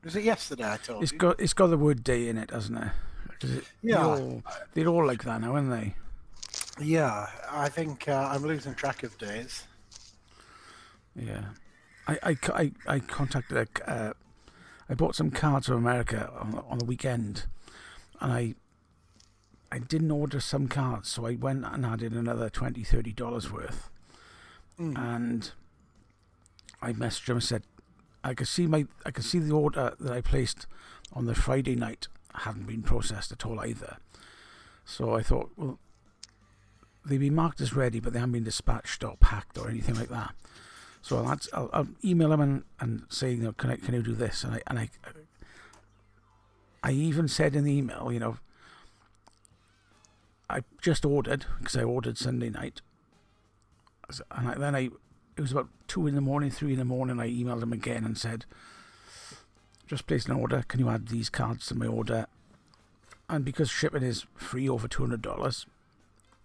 Was it yesterday? I told you. It's got the word day in it, hasn't it? Yeah. They're all like that now, aren't they? Yeah, I think I'm losing track of days. Yeah. I contacted I bought some cards from America on the weekend, and I didn't order some cards, so I went and added another $20-30 worth, and I messaged him and said I could see the order that I placed on the Friday night hadn't been processed at all either. So I thought, well, they've been marked as ready, but they haven't been dispatched or packed or anything like that. So I'll email them and say, can you do this? And I even said in the email, I just ordered, because I ordered Sunday night. And it was about 2 in the morning, 3 in the morning, I emailed them again and said, just placed an order, can you add these cards to my order? And because shipping is free over $200,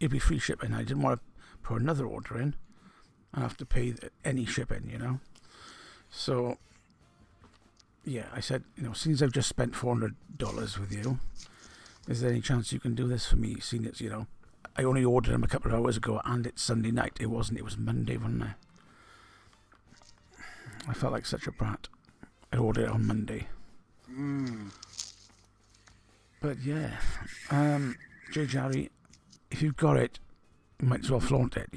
it'd be free shipping. I didn't want to put another order in and have to pay any shipping, So, yeah, I said, since I've just spent $400 with you, is there any chance you can do this for me? Seeing it's, I only ordered them a couple of hours ago and it's Sunday night. It wasn't, it was Monday, wasn't it? I felt like such a brat. I ordered it on Monday. But yeah, J. Jerry, if you've got it, you might as well flaunt it,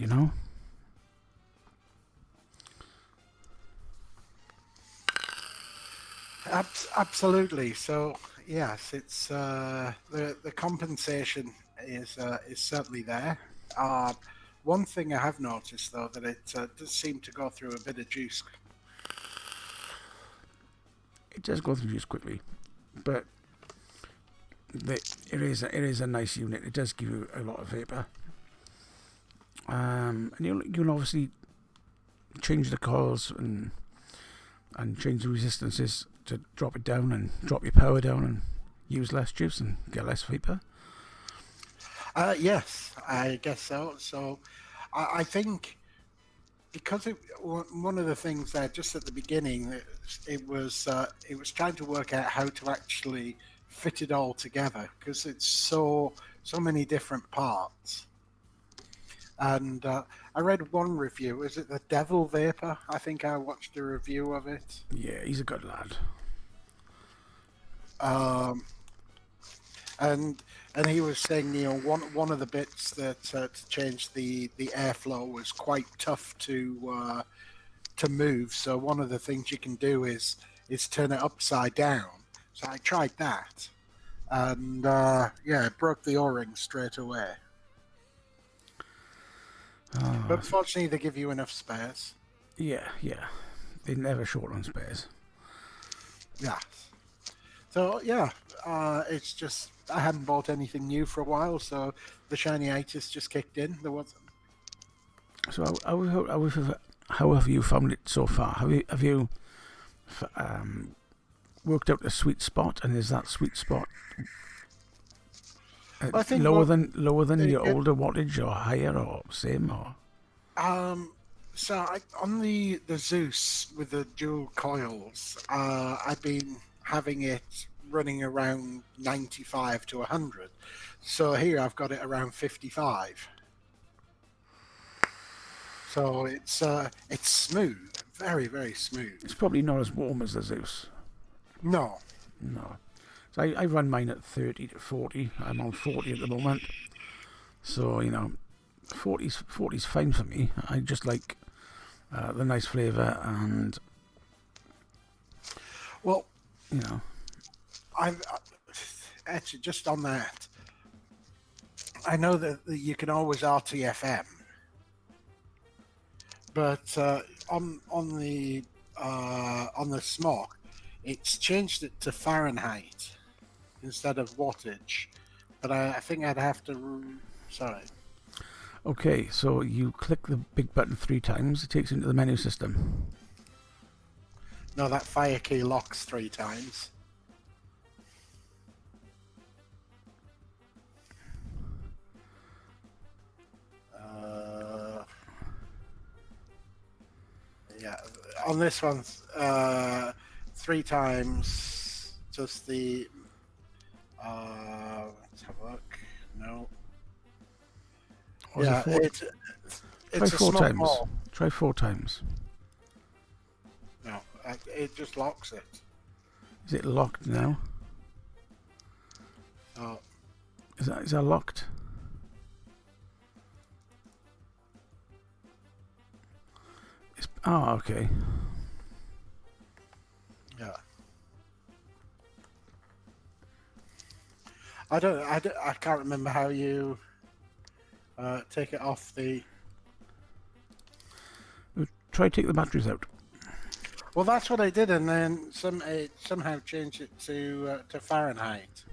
Absolutely. So yes, it's the compensation is certainly there. One thing I have noticed though that it does seem to go through a bit of juice. It does go through juice quickly, but it is a nice unit. It does give you a lot of vapor, and you can obviously change the coils and change the resistances to drop it down and drop your power down and use less juice and get less vapor. Yes, I guess so. So I think because one of the things there just at the beginning, it was trying to work out how to actually fit it all together because it's so many different parts. And I read one review. Is it the Devil Vapor? I think I watched a review of it. Yeah, he's a good lad. And he was saying, one of the bits that to change the airflow was quite tough to move. So one of the things you can do is turn it upside down. So I tried that, and it broke the O-ring straight away. But fortunately, they give you enough spares. Yeah. They never short on spares. Yeah. So, it's just, I hadn't bought anything new for a while, so the shiny-itis just kicked in. There wasn't. So, how have you found it so far? Have you worked out the sweet spot, and is that sweet spot I think lower than your older wattage, or higher, or same, or? So on the Zeus with the dual coils, I've been having it running around 95 to 100. So here I've got it around 55. So it's smooth, very, very smooth. It's probably not as warm as the Zeus. No. So I run mine at 30 to 40. I'm on 40 at the moment. So, 40's fine for me. I just like the nice flavour and, well, I've actually just on that, I know that you can always RTFM, but on the smoke, it's changed it to Fahrenheit instead of wattage. But I think I'd have to. Sorry. Okay, so you click the big button 3 times. It takes you into the menu system. No, that fire key locks 3 times. On this one, 3 times. Just the. Let's have a look. No. Yeah, it's try 4 times. Ball. Try 4 times. No, it just locks it. Is it locked now? Oh. Is that locked? Okay. Yeah. I can't remember how you take it off the. Try take the batteries out. Well, that's what I did, and then it somehow changed it to Fahrenheit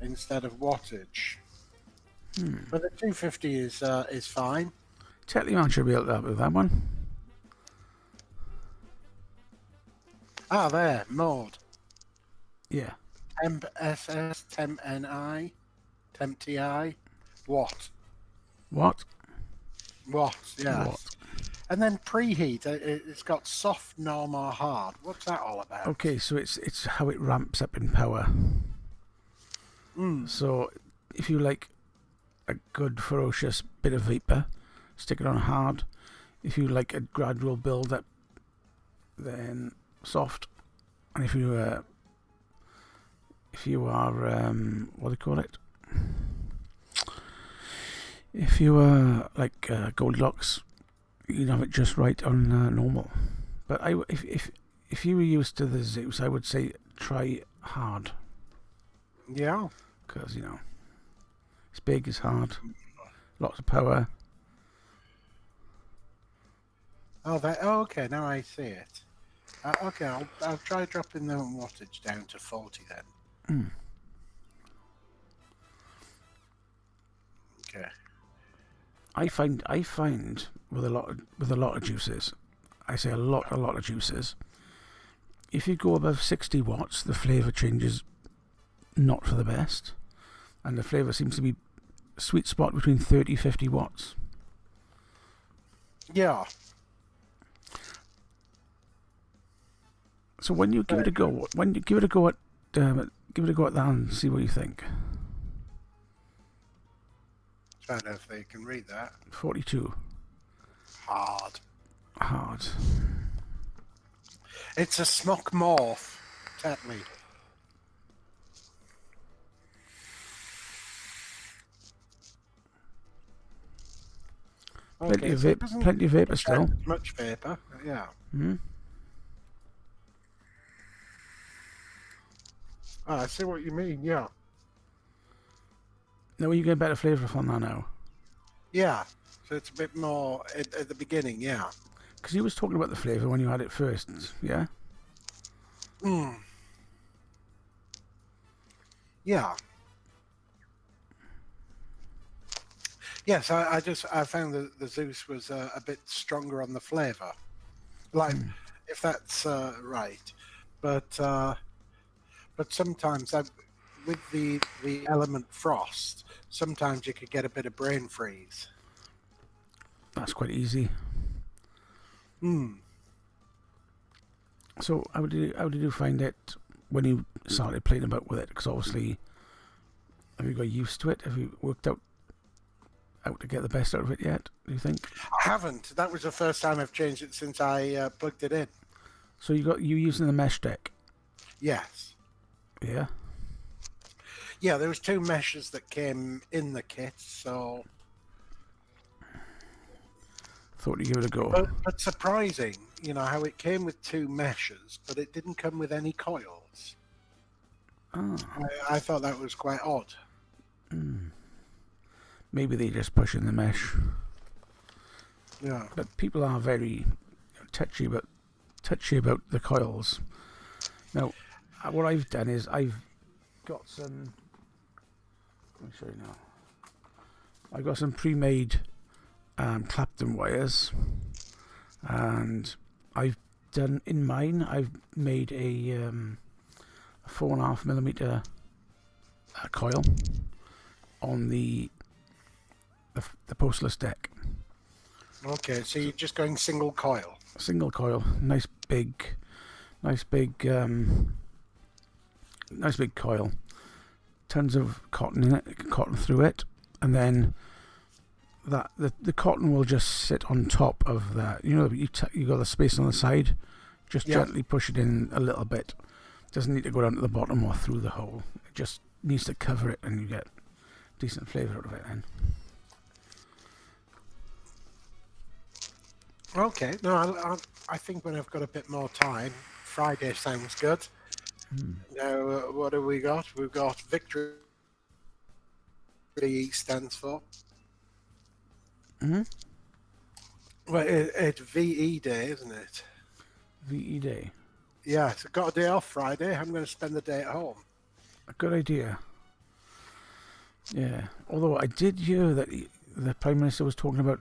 instead of wattage. But the 250 is fine. Teleman should be able to help with that one. Ah, there, mode. Yeah. Temp SS, Temp NI, Temp TI, Watt. What? Watt, yes. What? And then preheat, it's got soft, norm, or hard. What's that all about? Okay, so it's how it ramps up in power. So if you like a good ferocious bit of vapor, stick it on hard. If you like a gradual build up, then soft. And if you are what do you call it? If you are like Goldilocks, you can have it just right on normal. But if you were used to the Zeus, I would say try hard. Yeah. Because, it's big, it's hard, lots of power. Oh, okay. Now I see it. Okay, I'll try dropping the wattage down to 40 then. Okay. I find with a lot of juices, I say a lot of juices. If you go above 60 watts, the flavour changes not for the best, and the flavour seems to be a sweet spot between 30-50 watts. Yeah. So when you give it a go, give it a go at that and see what you think. Trying to know if they can read that. 42. Hard. It's a smock morph, technically. Plenty of vapor still. Much vapor, yeah. Oh, I see what you mean, yeah. Now, are you getting better flavour from that now? Yeah, so it's a bit more at the beginning, yeah. Because you was talking about the flavour when you had it first, yeah? Yeah. Yes, I found that the Zeus was a bit stronger on the flavour. Like, if that's right. But sometimes with the element frost, sometimes you could get a bit of brain freeze. That's quite easy. So how did you find it when you started playing about with it? Because obviously, have you got used to it? Have you worked out how to get the best out of it yet, do you think? I haven't. That was the first time I've changed it since I plugged it in. So you using the mesh deck? Yes. Yeah. Yeah, there was 2 meshes that came in the kit, so... Thought you'd give it a go. But surprising, how it came with 2 meshes, but it didn't come with any coils. Oh. I thought that was quite odd. Maybe they just push in the mesh. Yeah. But people are very touchy about the coils. Now, what I've done is I've got some... Let me show you now. I've got some pre-made Clapton wires, and I've done in mine. I've made a 4.5mm coil on the postless deck. Okay, so you're just going single coil. Single coil, nice big coil. Tons of cotton in it, cotton through it, and then that the cotton will just sit on top of that. You got the space on the side. Just gently push it in a little bit. Doesn't need to go down to the bottom or through the hole. It just needs to cover it, and you get decent flavour out of it then. Okay, no, I think when I've got a bit more time, Friday sounds good. Now, what have we got? We've got Victory stands for. Well, it's VE Day, isn't it? VE Day. Yeah, so got a day off Friday. I'm going to spend the day at home. A good idea. Yeah. Although I did hear that the Prime Minister was talking about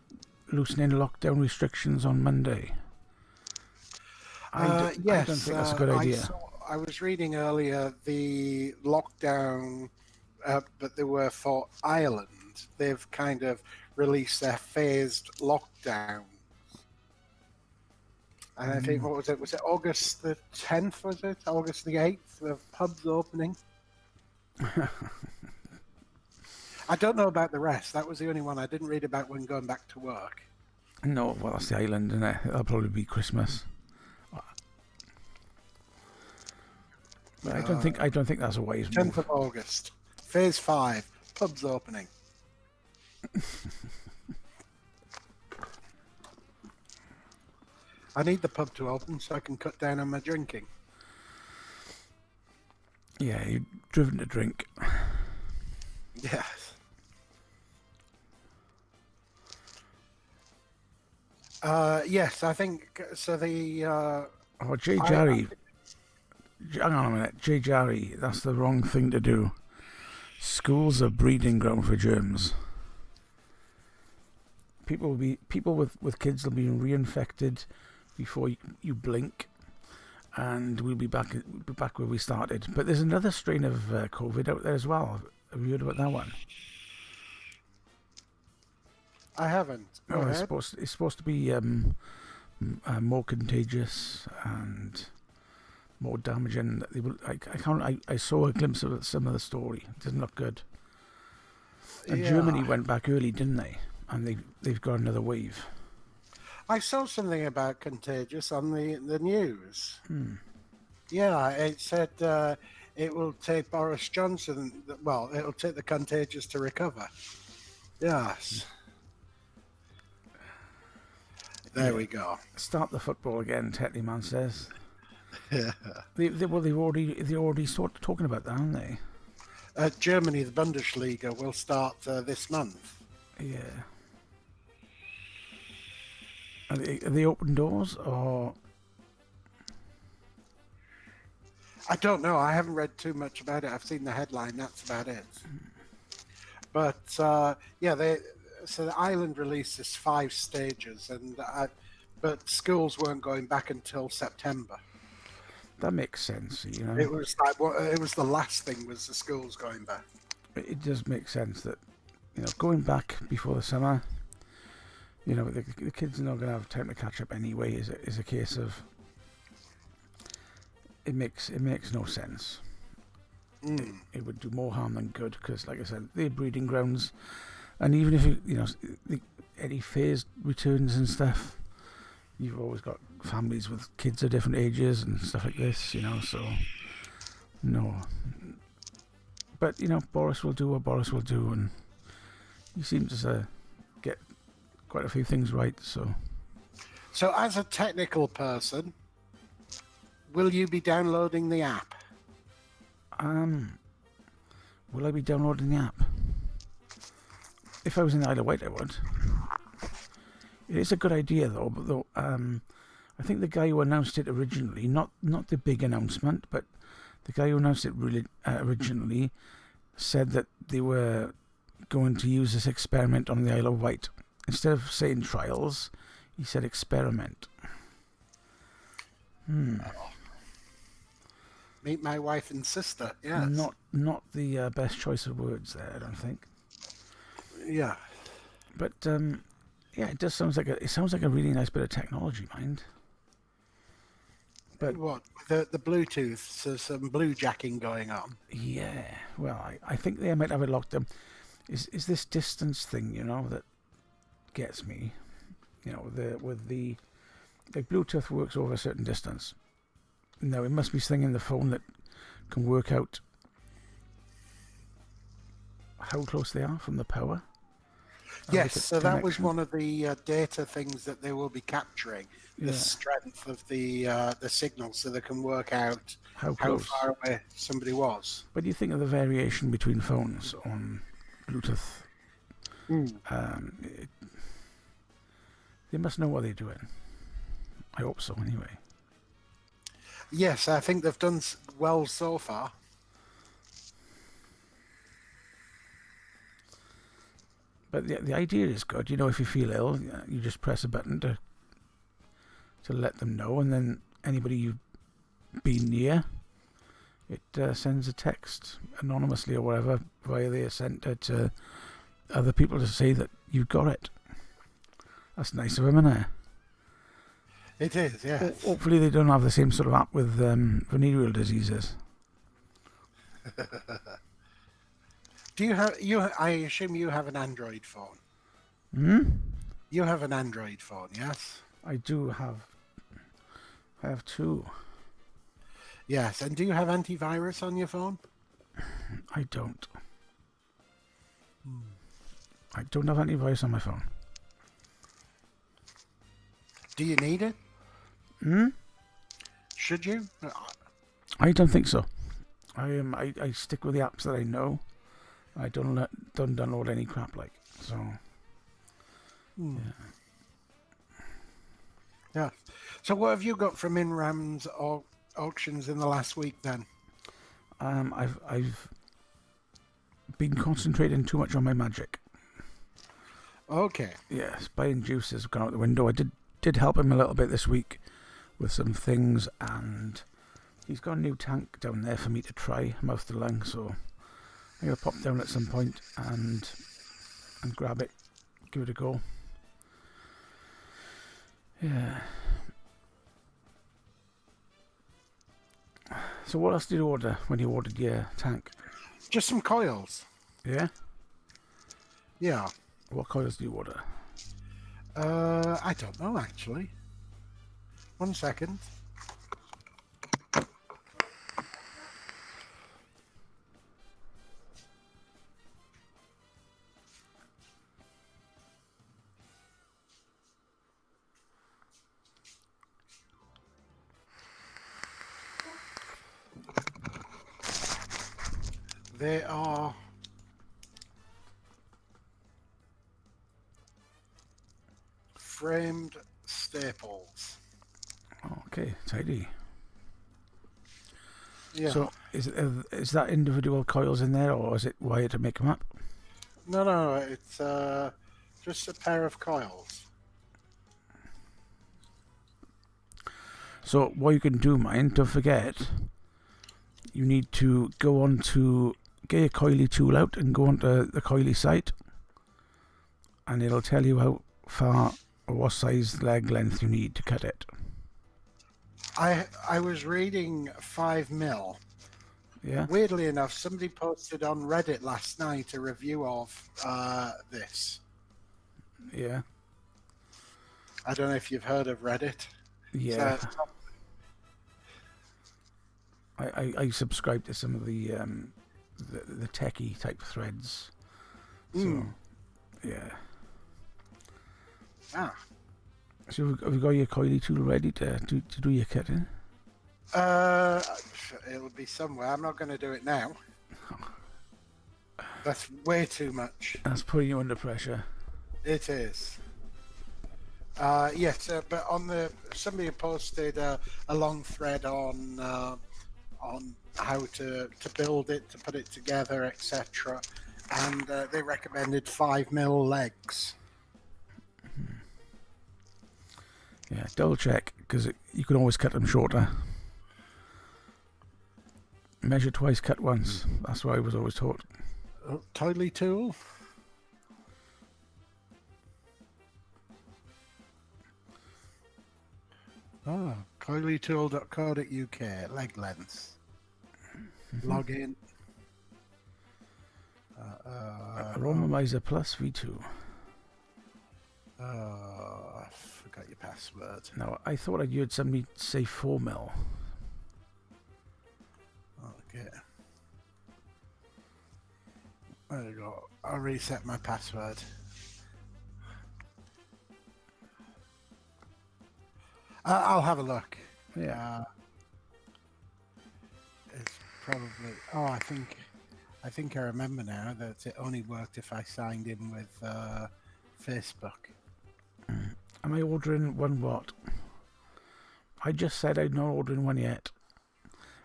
loosening lockdown restrictions on Monday. I don't think that's a good idea. I was reading earlier the lockdown, but they were for Ireland. They've kind of released their phased lockdown. And I think, what was it? Was it August the 10th, was it? August the 8th, the pubs opening? I don't know about the rest. That was the only one I didn't read about when going back to work. No, well, that's the island, isn't it? That'll probably be Christmas. But I don't think that's a wise 10th move. of August, phase 5, pubs opening. I need the pub to open so I can cut down on my drinking. Yeah, you're driven to drink. Yes. Yes, I think so. Jay Jarry. Hang on a minute. Jay Jarry, that's the wrong thing to do. Schools are breeding ground for germs. People with kids will be reinfected before you blink, and we'll be back where we started. But there's another strain of COVID out there as well. Have you heard about that one? I haven't. Go ahead. It's supposed to be more contagious and more damaging. I saw a glimpse of some of the story. It doesn't look good. And Yeah. Germany went back early, didn't they? And they've got another wave. I saw something about contagious on the news. Yeah, it said it will take Boris Johnson. Well, it'll take the contagious to recover. Yes. There we go. Start the football again, Tetty Man says. Yeah. They're already sort of talking about that, aren't they? Germany, the Bundesliga, will start this month. Yeah. Are they open doors or? I don't know. I haven't read too much about it. I've seen the headline. That's about it. But so the island releases 5 stages, but schools weren't going back until September. That makes sense, you know. It was like it was the last thing was the schools going back. It does make sense that, you know, going back before the summer, you know, the kids are not going to have time to catch up anyway. Is a case of it makes no sense. It would do more harm than good because, like I said, they're breeding grounds, and even if any phased returns and stuff, you've always got families with kids of different ages and stuff like this, you know. So no, but you know, Boris will do what Boris will do, and he seems to get quite a few things right. So as a technical person, will you be downloading the app? Will I be downloading the app? If I was in the Isle of Wight, I would. It is a good idea, though. I think the guy who announced it originally, not the big announcement, but the guy who announced it really originally, said that they were going to use this experiment on the Isle of Wight. Instead of saying trials, he said experiment. Meet my wife and sister. Yes. Not the best choice of words there, I don't think. Yeah. But yeah, it sounds like a really nice bit of technology, mind. But what the Bluetooth? So some blue jacking going on. Yeah. Well, I think they might have it locked down. Is this distance thing, you know, that gets me? You know, like Bluetooth works over a certain distance. No, it must be something in the phone that can work out how close they are from the power. Yes, so that was one of the data things that they will be capturing, the Yeah. strength of the signal, so they can work out How how close. far away somebody was. But do you think of the variation between phones on Bluetooth? They must know what they're doing. I hope so, anyway. Yes, I think they've done well so far. But the idea is good. You know, if you feel ill, you just press a button to let them know, and then anybody you've been near, it sends a text anonymously or whatever via the centre to other people to say that you've got it. That's nice of them, isn't it? It is, yes. Hopefully they don't have the same sort of app with venereal diseases. Do you have I assume you have an Android phone. Hmm? You have an Android phone, yes? I do have. I have two. Yes, and do you have antivirus on your phone? I don't. I don't have antivirus on my phone. Do you need it? Hmm? Should you? I don't think so. I stick with the apps that I know. I don't download any crap like so. Hmm. Yeah. Yeah. So what have you got from InRam's auctions in the last week then? I've been concentrating too much on my magic. Okay. Yes, buying juice has gone out the window. I did help him a little bit this week with some things, and he's got a new tank down there for me to try, mouth to lung. So I'm gonna pop down at some point and grab it, give it a go. Yeah. So what else did you order when you ordered your tank? Just some coils. Yeah? Yeah. What coils do you order? I don't know actually. 1 second. They are framed staples. Okay, tidy. Yeah. So is that individual coils in there, or is it wired to make them up? No, it's just a pair of coils. So what you can do, mine, don't forget, you need to go on to get your coily tool out and go onto the coily site, and it'll tell you how far or what size leg length you need to cut it. I was reading 5mm. Yeah. Weirdly enough, somebody posted on Reddit last night a review of this. Yeah. I don't know if you've heard of Reddit. Yeah. I subscribe to some of the techie type threads. So yeah. Ah. So have you got your coily tool ready to do your cutting? It'll be somewhere. I'm not going to do it now. That's way too much. That's putting you under pressure. It is. Yes, but somebody posted a long thread on how to build it, to put it together, etc. And they recommended 5mm legs. Yeah, double check, because you can always cut them shorter. Measure twice, cut once. That's what I was always taught. Toilet tool. Oh, coilytool.co.uk, leg lengths. Log in. Aromomizer Plus V2. I forgot your password. Now, I thought I'd heard somebody say 4mm. Okay. There you go. I'll reset my password. I'll have a look. Yeah. It's probably. Oh, I think I remember now that it only worked if I signed in with Facebook. Am I ordering one what? I just said I'm not ordering one yet.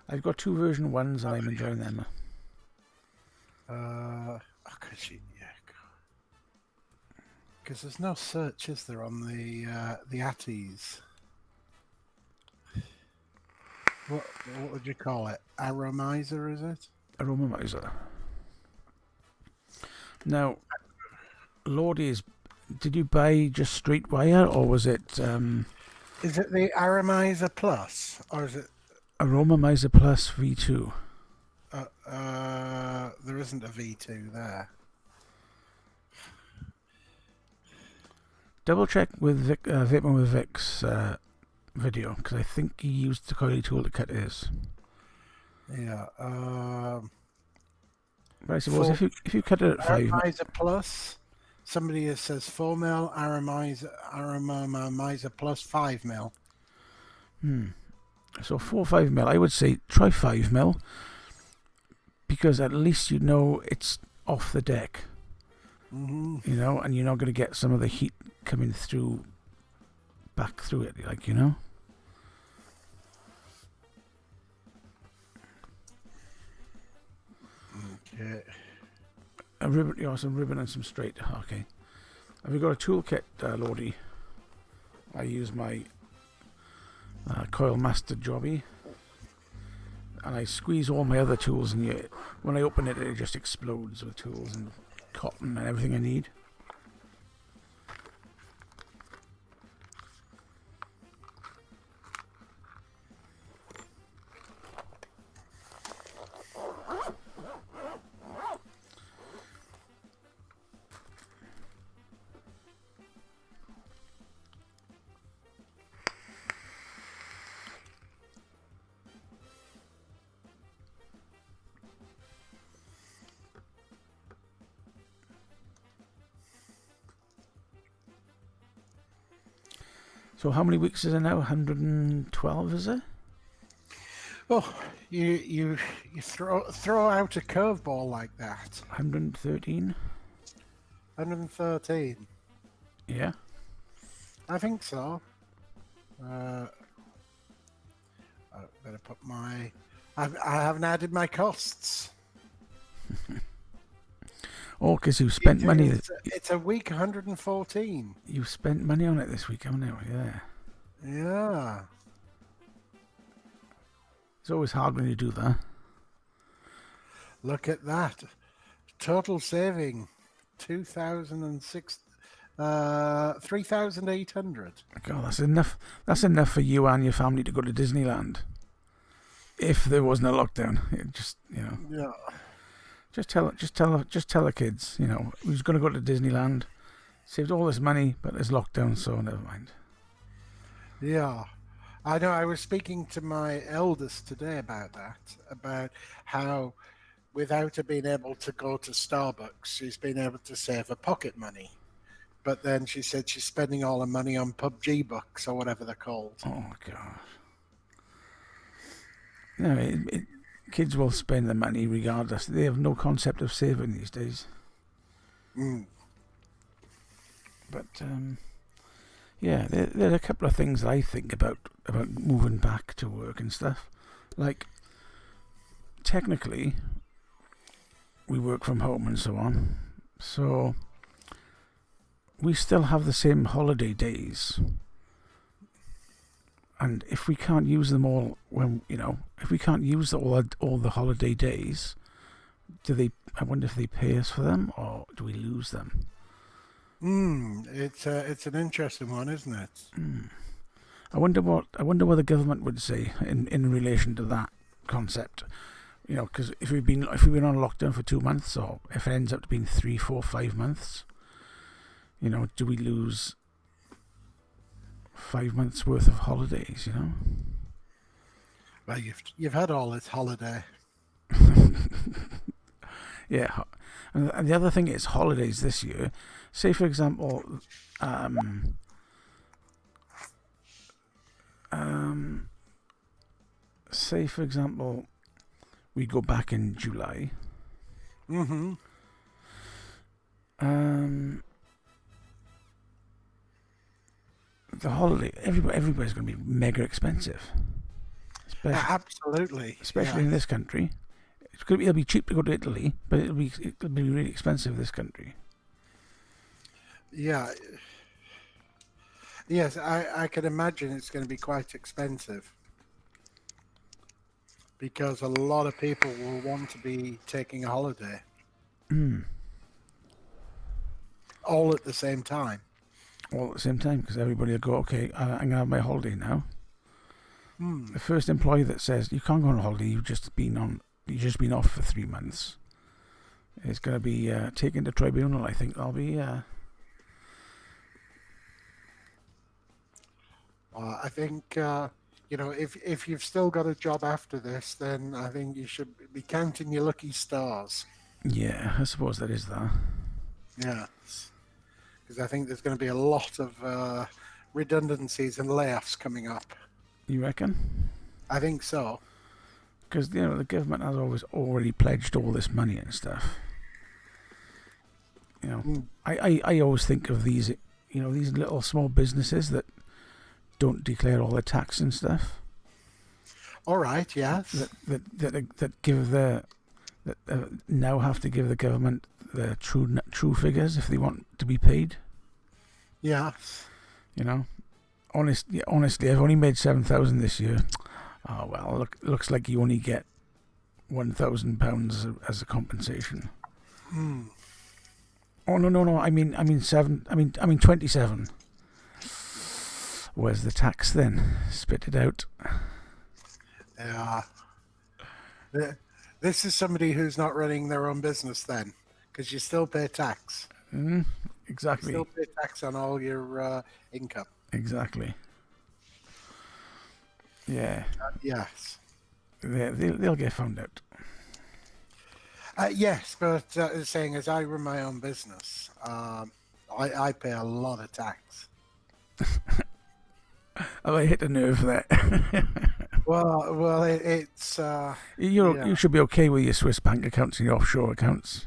I've got 2 version 1s and I'm enjoying them. Because there's no search, is there, on the Atties? What would you call it? Aromizer, is it? Aromizer. Now, Lordy's, did you buy just straight wire, or was it... Is it the Aromizer Plus, or is it... Aromizer Plus V2? There isn't a V2 there. Double check with Vaping with Vic's video, because I think he used the coily tool to cut his. Yeah. But I suppose if you cut it at 5 Aromizer Plus, somebody says 4 mil, Aromizer Plus 5 mil. So 4 or 5 mil, I would say try 5 mil, because at least you know it's off the deck. Mm-hmm. You know, and you're not going to get some of the heat coming through, back through it, like, you know. Okay. A ribbon, you know, some ribbon and some straight. Okay. Have you got a toolkit, Lordy? I use my Coilmaster jobby, and I squeeze all my other tools, and when I open it, it just explodes with tools and cotton and everything I need. So how many weeks is it now? 112, is it? Oh, you throw out a curveball like that. 113? 113. Yeah. I think so. I better put my... I haven't added my costs. Oh, because you spent money. It's a week 114. You've spent money on it this week, haven't you? Yeah. Yeah. It's always hard when you do that. Look at that. Total saving 3,800. God, that's enough. That's enough for you and your family to go to Disneyland. If there wasn't a lockdown, just, you know. Yeah. Just tell the kids, you know, who's going to go to Disneyland, saved all this money, but there's lockdown, so never mind. Yeah. I know, I was speaking to my eldest today about that, about how without her being able to go to Starbucks, she's been able to save her pocket money. But then she said she's spending all her money on PUBG bucks or whatever they're called. Oh, God. No, kids will spend the money regardless. They have no concept of saving these days. But, yeah, there are a couple of things that I think about moving back to work and stuff. Like, technically, we work from home and so on. So, we still have the same holiday days. And if we can't use them all, if we can't use all the holiday days, I wonder if they pay us for them, or do we lose them? It's an interesting one, isn't it? I wonder what the government would say in relation to that concept. You know, because if we've been on lockdown for 2 months, or if it ends up being 3, 4, 5 months, you know, do we lose 5 months worth of holidays? You know. Well, you've had all this holiday. Yeah, and the other thing is holidays this year. Say, for example, we go back in July. Mm-hmm. The holiday, everybody's going to be mega expensive. Absolutely. Especially in this country. It'll be cheap to go to Italy, but it'll be really expensive in this country. Yeah. Yes, I can imagine it's going to be quite expensive because a lot of people will want to be taking a holiday all at the same time. All at the same time, because everybody will go, okay, I'm going to have my holiday now. The first employee that says, you can't go on holiday, you've just been off for 3 months, is going to be taken to tribunal, I think. I'll be... I think, if you've still got a job after this, then I think you should be counting your lucky stars. Yeah, I suppose that is that. Yeah. Because I think there's going to be a lot of redundancies and layoffs coming up. You reckon? I think so. Because, the government has already pledged all this money and stuff. I always think of these, these little small businesses that don't declare all their tax and stuff. All right, yes. That give that now have to give the government the true figures if they want to be paid. Yes. Honestly, I've only made 7,000 this year. Oh well, looks like you only get £1,000 as a compensation. Oh no! I mean 27. Where's the tax then? Spit it out. Yeah. This is somebody who's not running their own business then, because you still pay tax. Exactly. You still pay tax on all your income. Exactly. Yeah. Yes. They'll get found out. Yes, but saying as I run my own business, I pay a lot of tax. Have I hit a nerve there? Well, it's you should be okay with your Swiss bank accounts and your offshore accounts.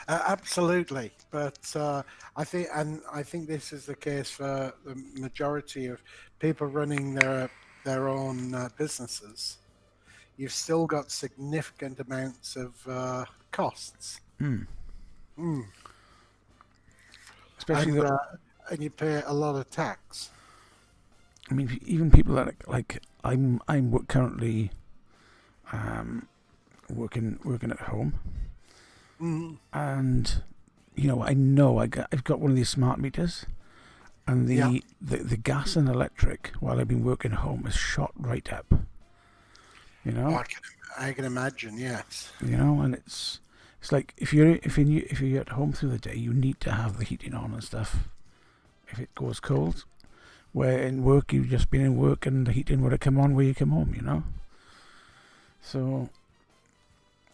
Absolutely, but I think this is the case for the majority of people running their own businesses. You've still got significant amounts of costs. Especially and you pay a lot of tax. I mean, even people that I'm currently working at home, and I know I've got one of these smart meters, and the gas and electric while I've been working at home has shot right up. I can imagine, yes. And it's like if you're at home through the day, you need to have the heating on and stuff. If it goes cold, where in work you've just been in work and the heating would have come on where you come home, So,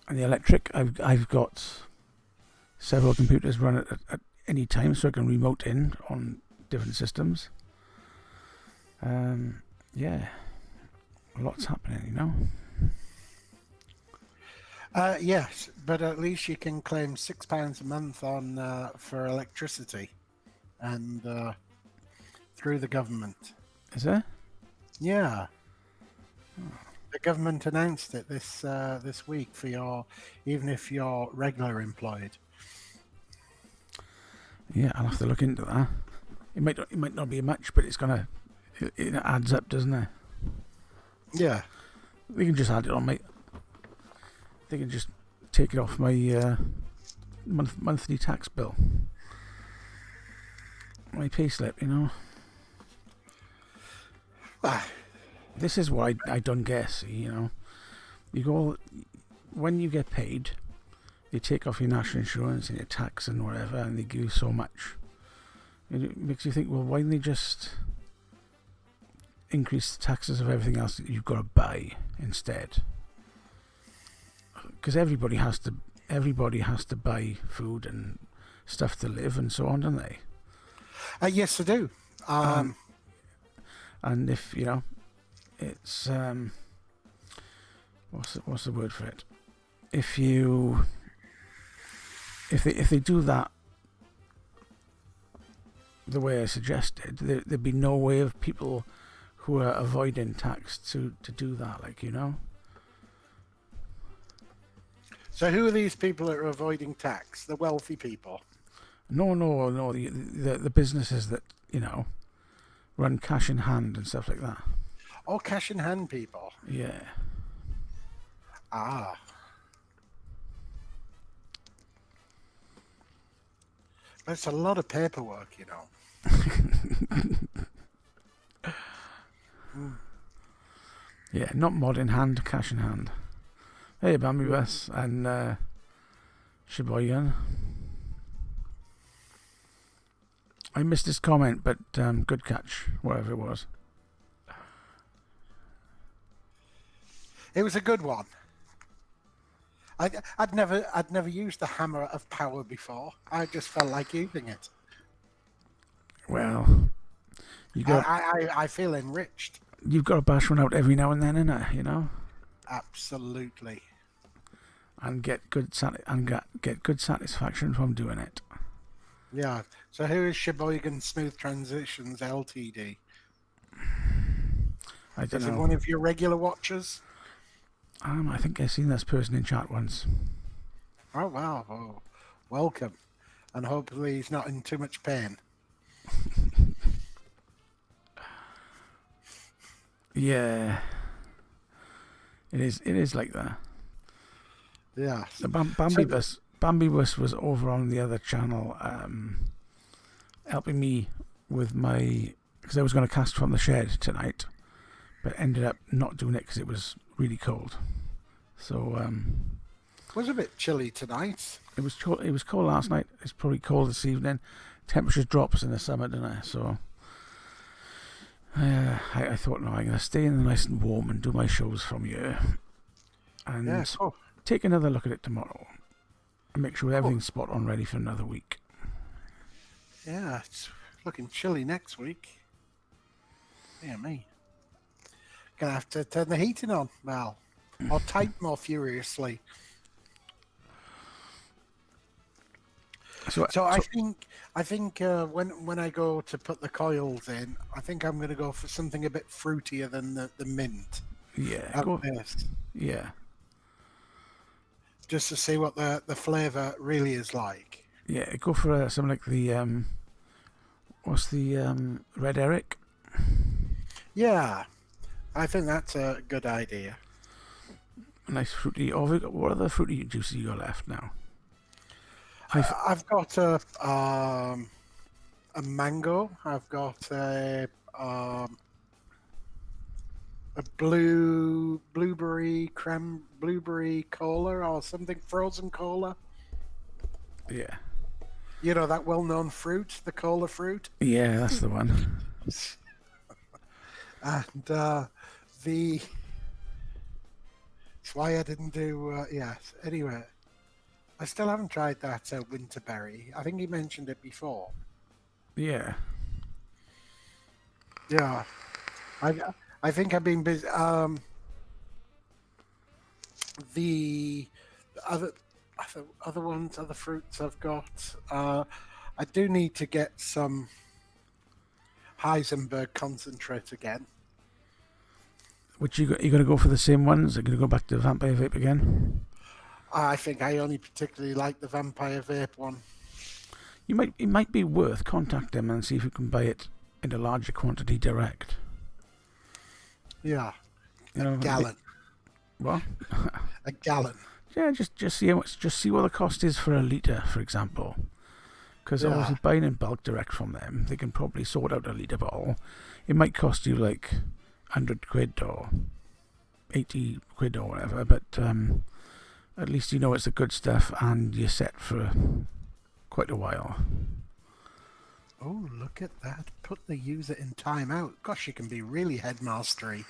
and the electric, I've got several computers run at any time, so I can remote in on different systems. Yeah, lots happening, Yes, but at least you can claim £6 a month on for electricity, and through the government. Is there? Yeah. The government announced it this week for even if you're regular employed. Yeah, I'll have to look into that. It might not be much, but it adds up, doesn't it? Yeah. They can just add it on They can just take it off my monthly tax bill, my payslip. This is what I don't guess. You go when you get paid, they take off your national insurance and your tax and whatever, and they give you so much. It makes you think, well, why don't they just increase the taxes of everything else that you've got to buy instead? Because everybody has to buy food and stuff to live and so on, don't they? Yes, they do. And if it's what's the word for it? If they do that the way I suggested, there'd be no way of people who are avoiding tax to do that, like, you know. So who are these people that are avoiding tax? The wealthy people? No, the businesses that, you know, run cash in hand and stuff like that. Oh, cash in hand people. Yeah. Ah. That's a lot of paperwork, you know. Yeah, not mod in hand, cash in hand. Hey, Bambi Bus and Sheboygan. I missed his comment, but good catch, whatever it was. It was a good one. I'd never used the hammer of power before. I just felt like using it. Well, I feel enriched. You've got to bash one out every now and then, innit? You know. Absolutely. And get good satisfaction from doing it. Yeah. So who is Sheboygan Smooth Transitions Ltd? I don't know. Is it one of your regular watchers? I think I've seen this person in chat once. Oh wow! Oh, welcome, and hopefully he's not in too much pain. Yeah. It is like that. Yeah. The Bambi Bus was over on the other channel, helping me with because I was going to cast from the shed tonight, but ended up not doing it because it was really cold. So it was a bit chilly tonight. It was cold last night. It's probably cold this evening. Temperatures drops in the summer, don't they? So I thought, no, I'm going to stay in nice and warm and do my shows from here, and take another look at it tomorrow and make sure everything's spot on ready for another week. Yeah, it's looking chilly next week. Yeah, me. Gonna have to turn the heating on, Mal, or type more furiously. So I think when I go to put the coils in, I think I'm going to go for something a bit fruitier than the mint. Yeah. Yeah. Just to see what the flavour really is like. Yeah, go for something like the what's the Red Eric? Yeah, I think that's a good idea. A nice fruity. What other fruity juices you got left now? I've got a mango. I've got a blueberry cola or something, frozen cola. Yeah. You know that well-known fruit, the cola fruit. Yeah, that's the one. And that's why I didn't do. Yes. Anyway. I still haven't tried that winterberry. I think he mentioned it before. Yeah. Yeah. I think I've been busy. The other fruits I've got. I do need to get some Heisenberg concentrate again. Which you going to go for the same ones? Are you going to go back to Vampire Vape again? I think I only particularly like the Vampire Vape one. It might be worth contacting them and see if you can buy it in a larger quantity direct. Yeah, a gallon. What? A gallon. Yeah, just see how much. Just see what the cost is for a litre, for example. Because obviously buying in bulk direct from them, they can probably sort out a litre bottle. It might cost you like £100 or £80 or whatever, but at least you know it's the good stuff and you're set for quite a while. Oh, look at that. Put the user in timeout. Gosh, you can be really headmastery.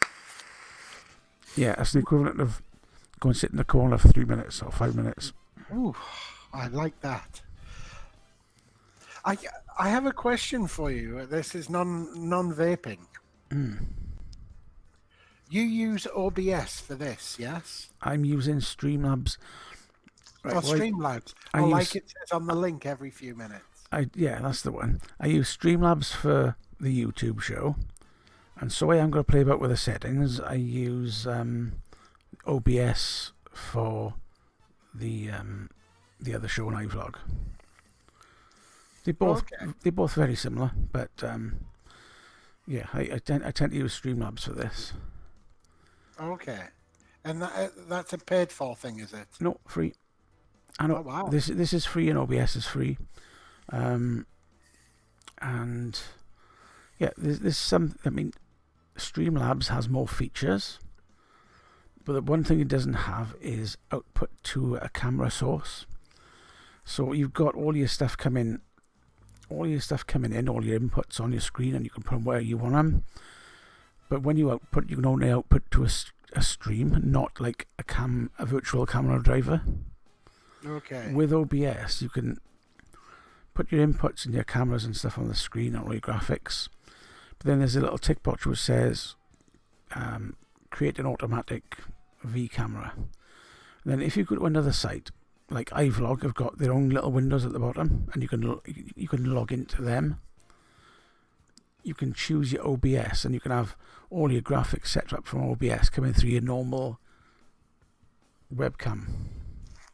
Yeah, that's the equivalent of go and sit in the corner for 3 minutes or 5 minutes. Ooh, I like that. I have a question for you. This is non-vaping. You use OBS for this, yes? I'm using Streamlabs. Right, Streamlabs. Like it says on the link every few minutes. Yeah, that's the one. I use Streamlabs for the YouTube show, And so I'm going to play about with the settings. I use OBS for the other show and iVlog. They're both very similar, but yeah, I tend to use Streamlabs for this. Okay, and that's a paid for thing, is it? No, free. I know. Oh, wow. This is free and OBS is free, and yeah, there's some. I mean, Streamlabs has more features, but the one thing it doesn't have is output to a camera source. So you've got all your stuff coming in, all your inputs on your screen, and you can put them where you want them. But when you output, you can only output to a stream, not like a virtual camera driver. Okay. With OBS, you can put your inputs and your cameras and stuff on the screen, or your graphics. But then there's a little tick box which says create an automatic V camera. And then if you go to another site, like iVlog have got their own little windows at the bottom, and you can log into them. You can choose your OBS, and you can have all your graphics set up from OBS coming through your normal webcam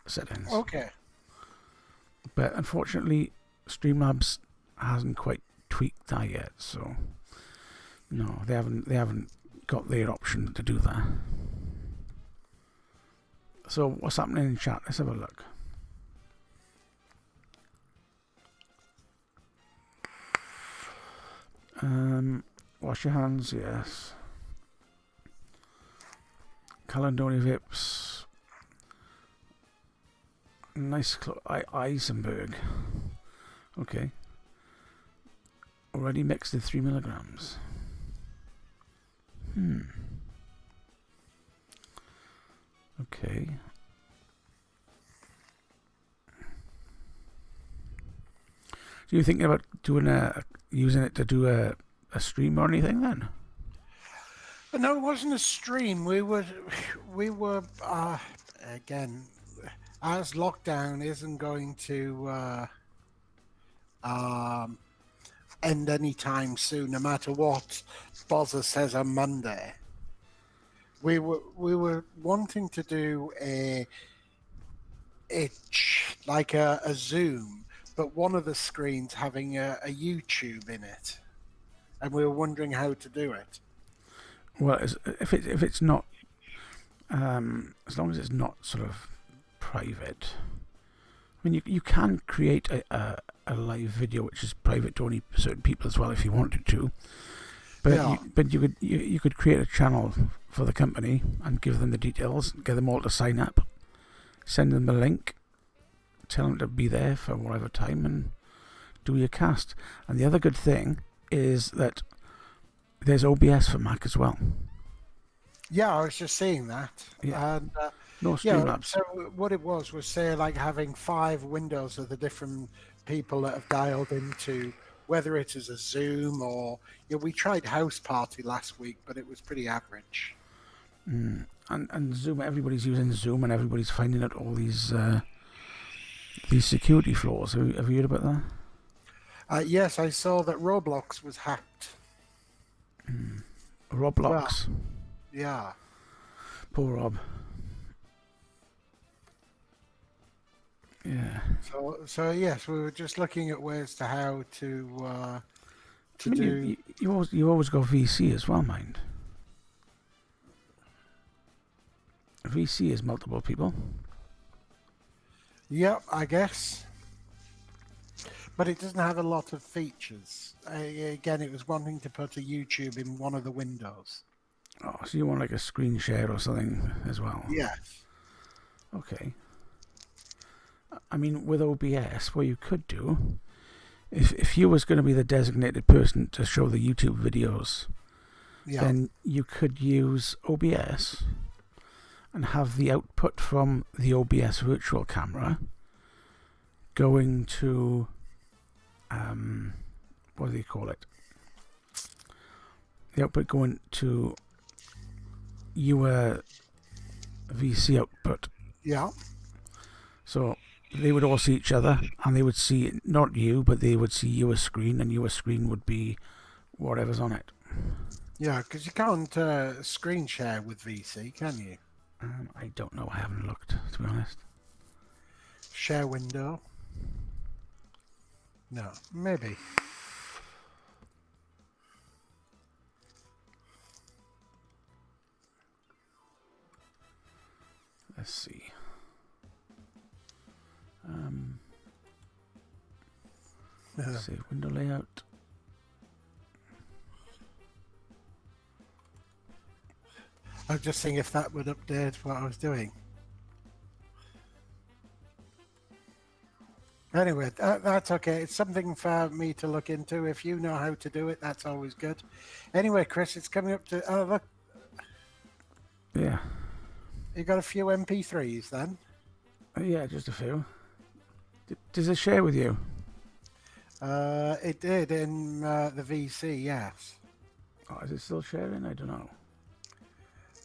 settings. Okay. But unfortunately, Streamlabs hasn't quite tweaked that yet, so no, they haven't got their option to do that. So what's happening in chat? Let's have a look. Wash your hands, yes. Caledonian Vips. Nice Eisenberg. Okay. Already mixed in 3 milligrams. Okay. So you're thinking about using it to do a stream or anything then? No, it wasn't a stream. We were again, as lockdown isn't going to end anytime soon, no matter what Bozza says on Monday. We were wanting to do a Zoom, but one of the screens having a YouTube in it, and we were wondering how to do it. Well, if it's not, as long as it's not sort of private. I mean, you can create a live video which is private to only certain people as well if you wanted to. But yeah. you could create a channel for the company and give them the details, get them all to sign up, send them the link, tell them to be there for whatever time, and do your cast. And the other good thing is that there's OBS for Mac as well. Yeah, I was just seeing that. Yeah. And no Streamlabs. So what it was say like having 5 windows of the different people that have dialed into, whether it is a Zoom or we tried House Party last week, but it was pretty average. And Zoom, everybody's using Zoom, and everybody's finding out all these security flaws. Have you heard about that? Yes, I saw that Roblox was hacked. Roblox. Well, yeah. Poor Rob. Yeah. So yes, we were just looking at ways to how to do. You always go VC as well, mind. VC is multiple people. Yep, I guess. But it doesn't have a lot of features. Again, it was wanting to put a YouTube in one of the windows. Oh, so you want like a screen share or something as well? Yes. Okay. I mean, with OBS, what you could do, if you was going to be the designated person to show the YouTube videos, then you could use OBS and have the output from the OBS virtual camera going to, what do they call it? The output going to your VC output. Yeah. So they would all see each other, and they would see not you, but they would see your screen, and your screen would be whatever's on it. Yeah, because you can't screen share with VC, can you? I don't know. I haven't looked, to be honest. Share window. No, maybe. Let's see. Save window layout. I was just seeing if that would update what I was doing. Anyway, that's okay. It's something for me to look into. If you know how to do it, that's always good. Anyway, Chris, it's coming up to... Oh, look. Yeah. You got a few MP3s then? Yeah, just a few. Does it share with you? It did in the VC, yes. Oh, is it still sharing? I don't know.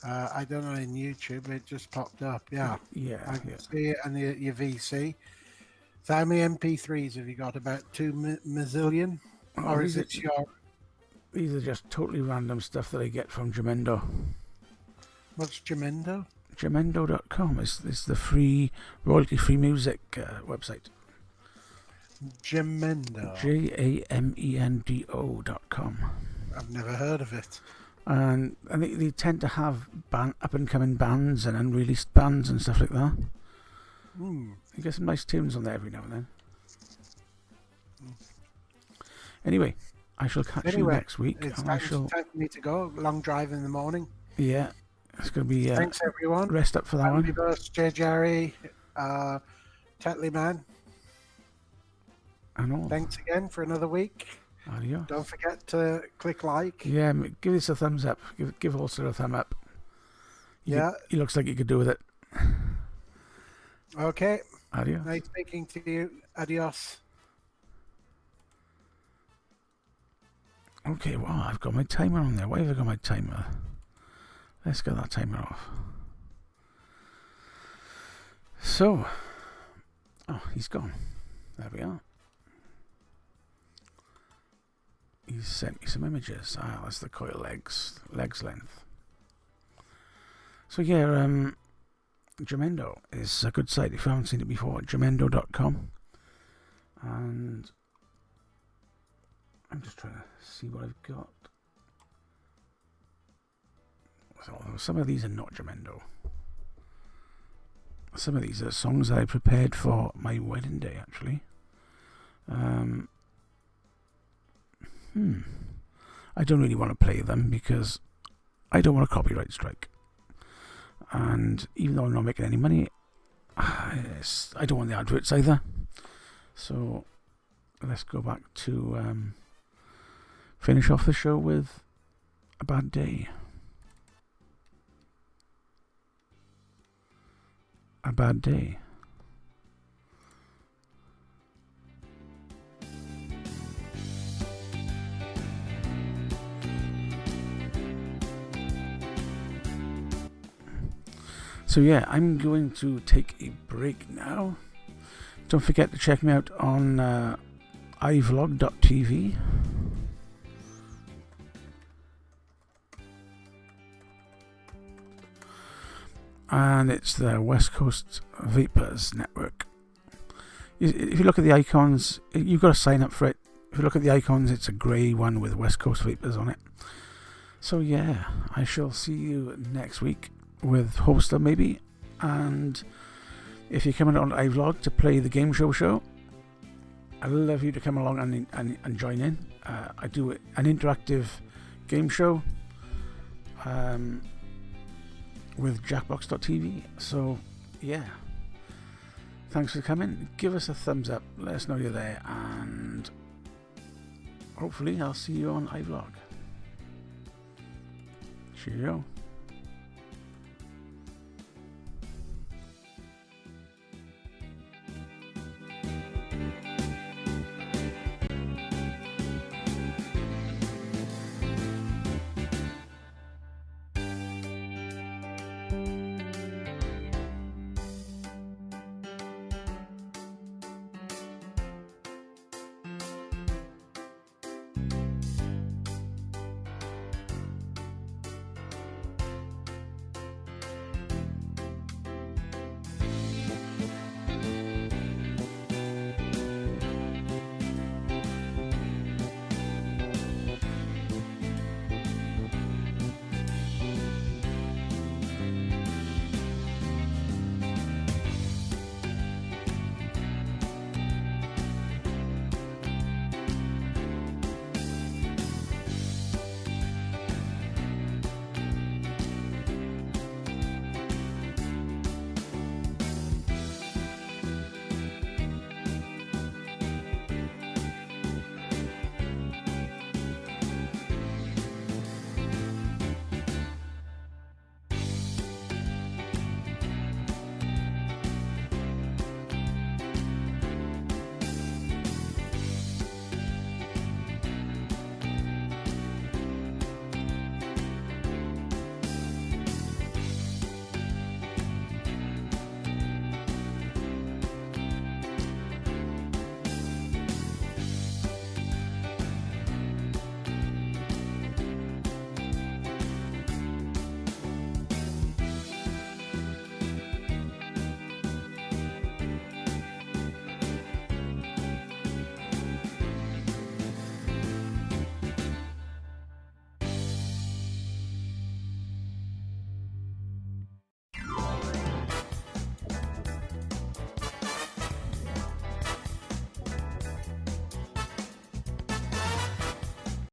I don't know in YouTube. It just popped up. Yeah. Yeah. I can see it on your VC. So how many MP3s have you got? About 2 mazillion? Oh, Or is it your... These are just totally random stuff that I get from Jamendo. What's Jamendo? Jamendo.com is the free, royalty-free music website. Jamendo. Jamendo.com. I've never heard of it. And they tend to have up-and-coming bands and unreleased bands and stuff like that. You get some nice tunes on there every now and then. Anyway, I shall catch you next week. It's time for me to go. Long drive in the morning. Yeah, it's going to be... Thanks, everyone. Rest up for that one. Happy birthday, Jerry. Tetley Man. And all. Thanks again for another week. Adios. Don't forget to click like. Yeah, give us a thumbs up. Give Ulster a thumb up. He looks like he could do with it. Okay. Adios. Nice speaking to you. Adios. Okay, well, I've got my timer on there. Why have I got my timer? Let's get that timer off. So. Oh, he's gone. There we are. He's sent me some images. Ah, that's the coil legs length. So yeah, Jamendo is a good site if you haven't seen it before. Jamendo.com. And I'm just trying to see what I've got. So some of these are not Jamendo. Some of these are songs that I prepared for my wedding day, actually. I don't really want to play them because I don't want a copyright strike. And even though I'm not making any money, I don't want the adverts either. So let's go back to finish off the show with A Bad Day. A Bad Day. So yeah, I'm going to take a break now. Don't forget to check me out on ivlog.tv. And it's the West Coast Vapors Network. If you look at the icons, you've got to sign up for it. If you look at the icons, it's a grey one with West Coast Vapors on it. So yeah, I shall see you next week with Holster maybe. And if you're coming on iVlog to play the game show, I'd love you to come along and join in. I do an interactive game show with Jackbox.tv. So yeah, thanks for coming. Give us a thumbs up, let us know you're there, and hopefully I'll see you on iVlog. Cheerio.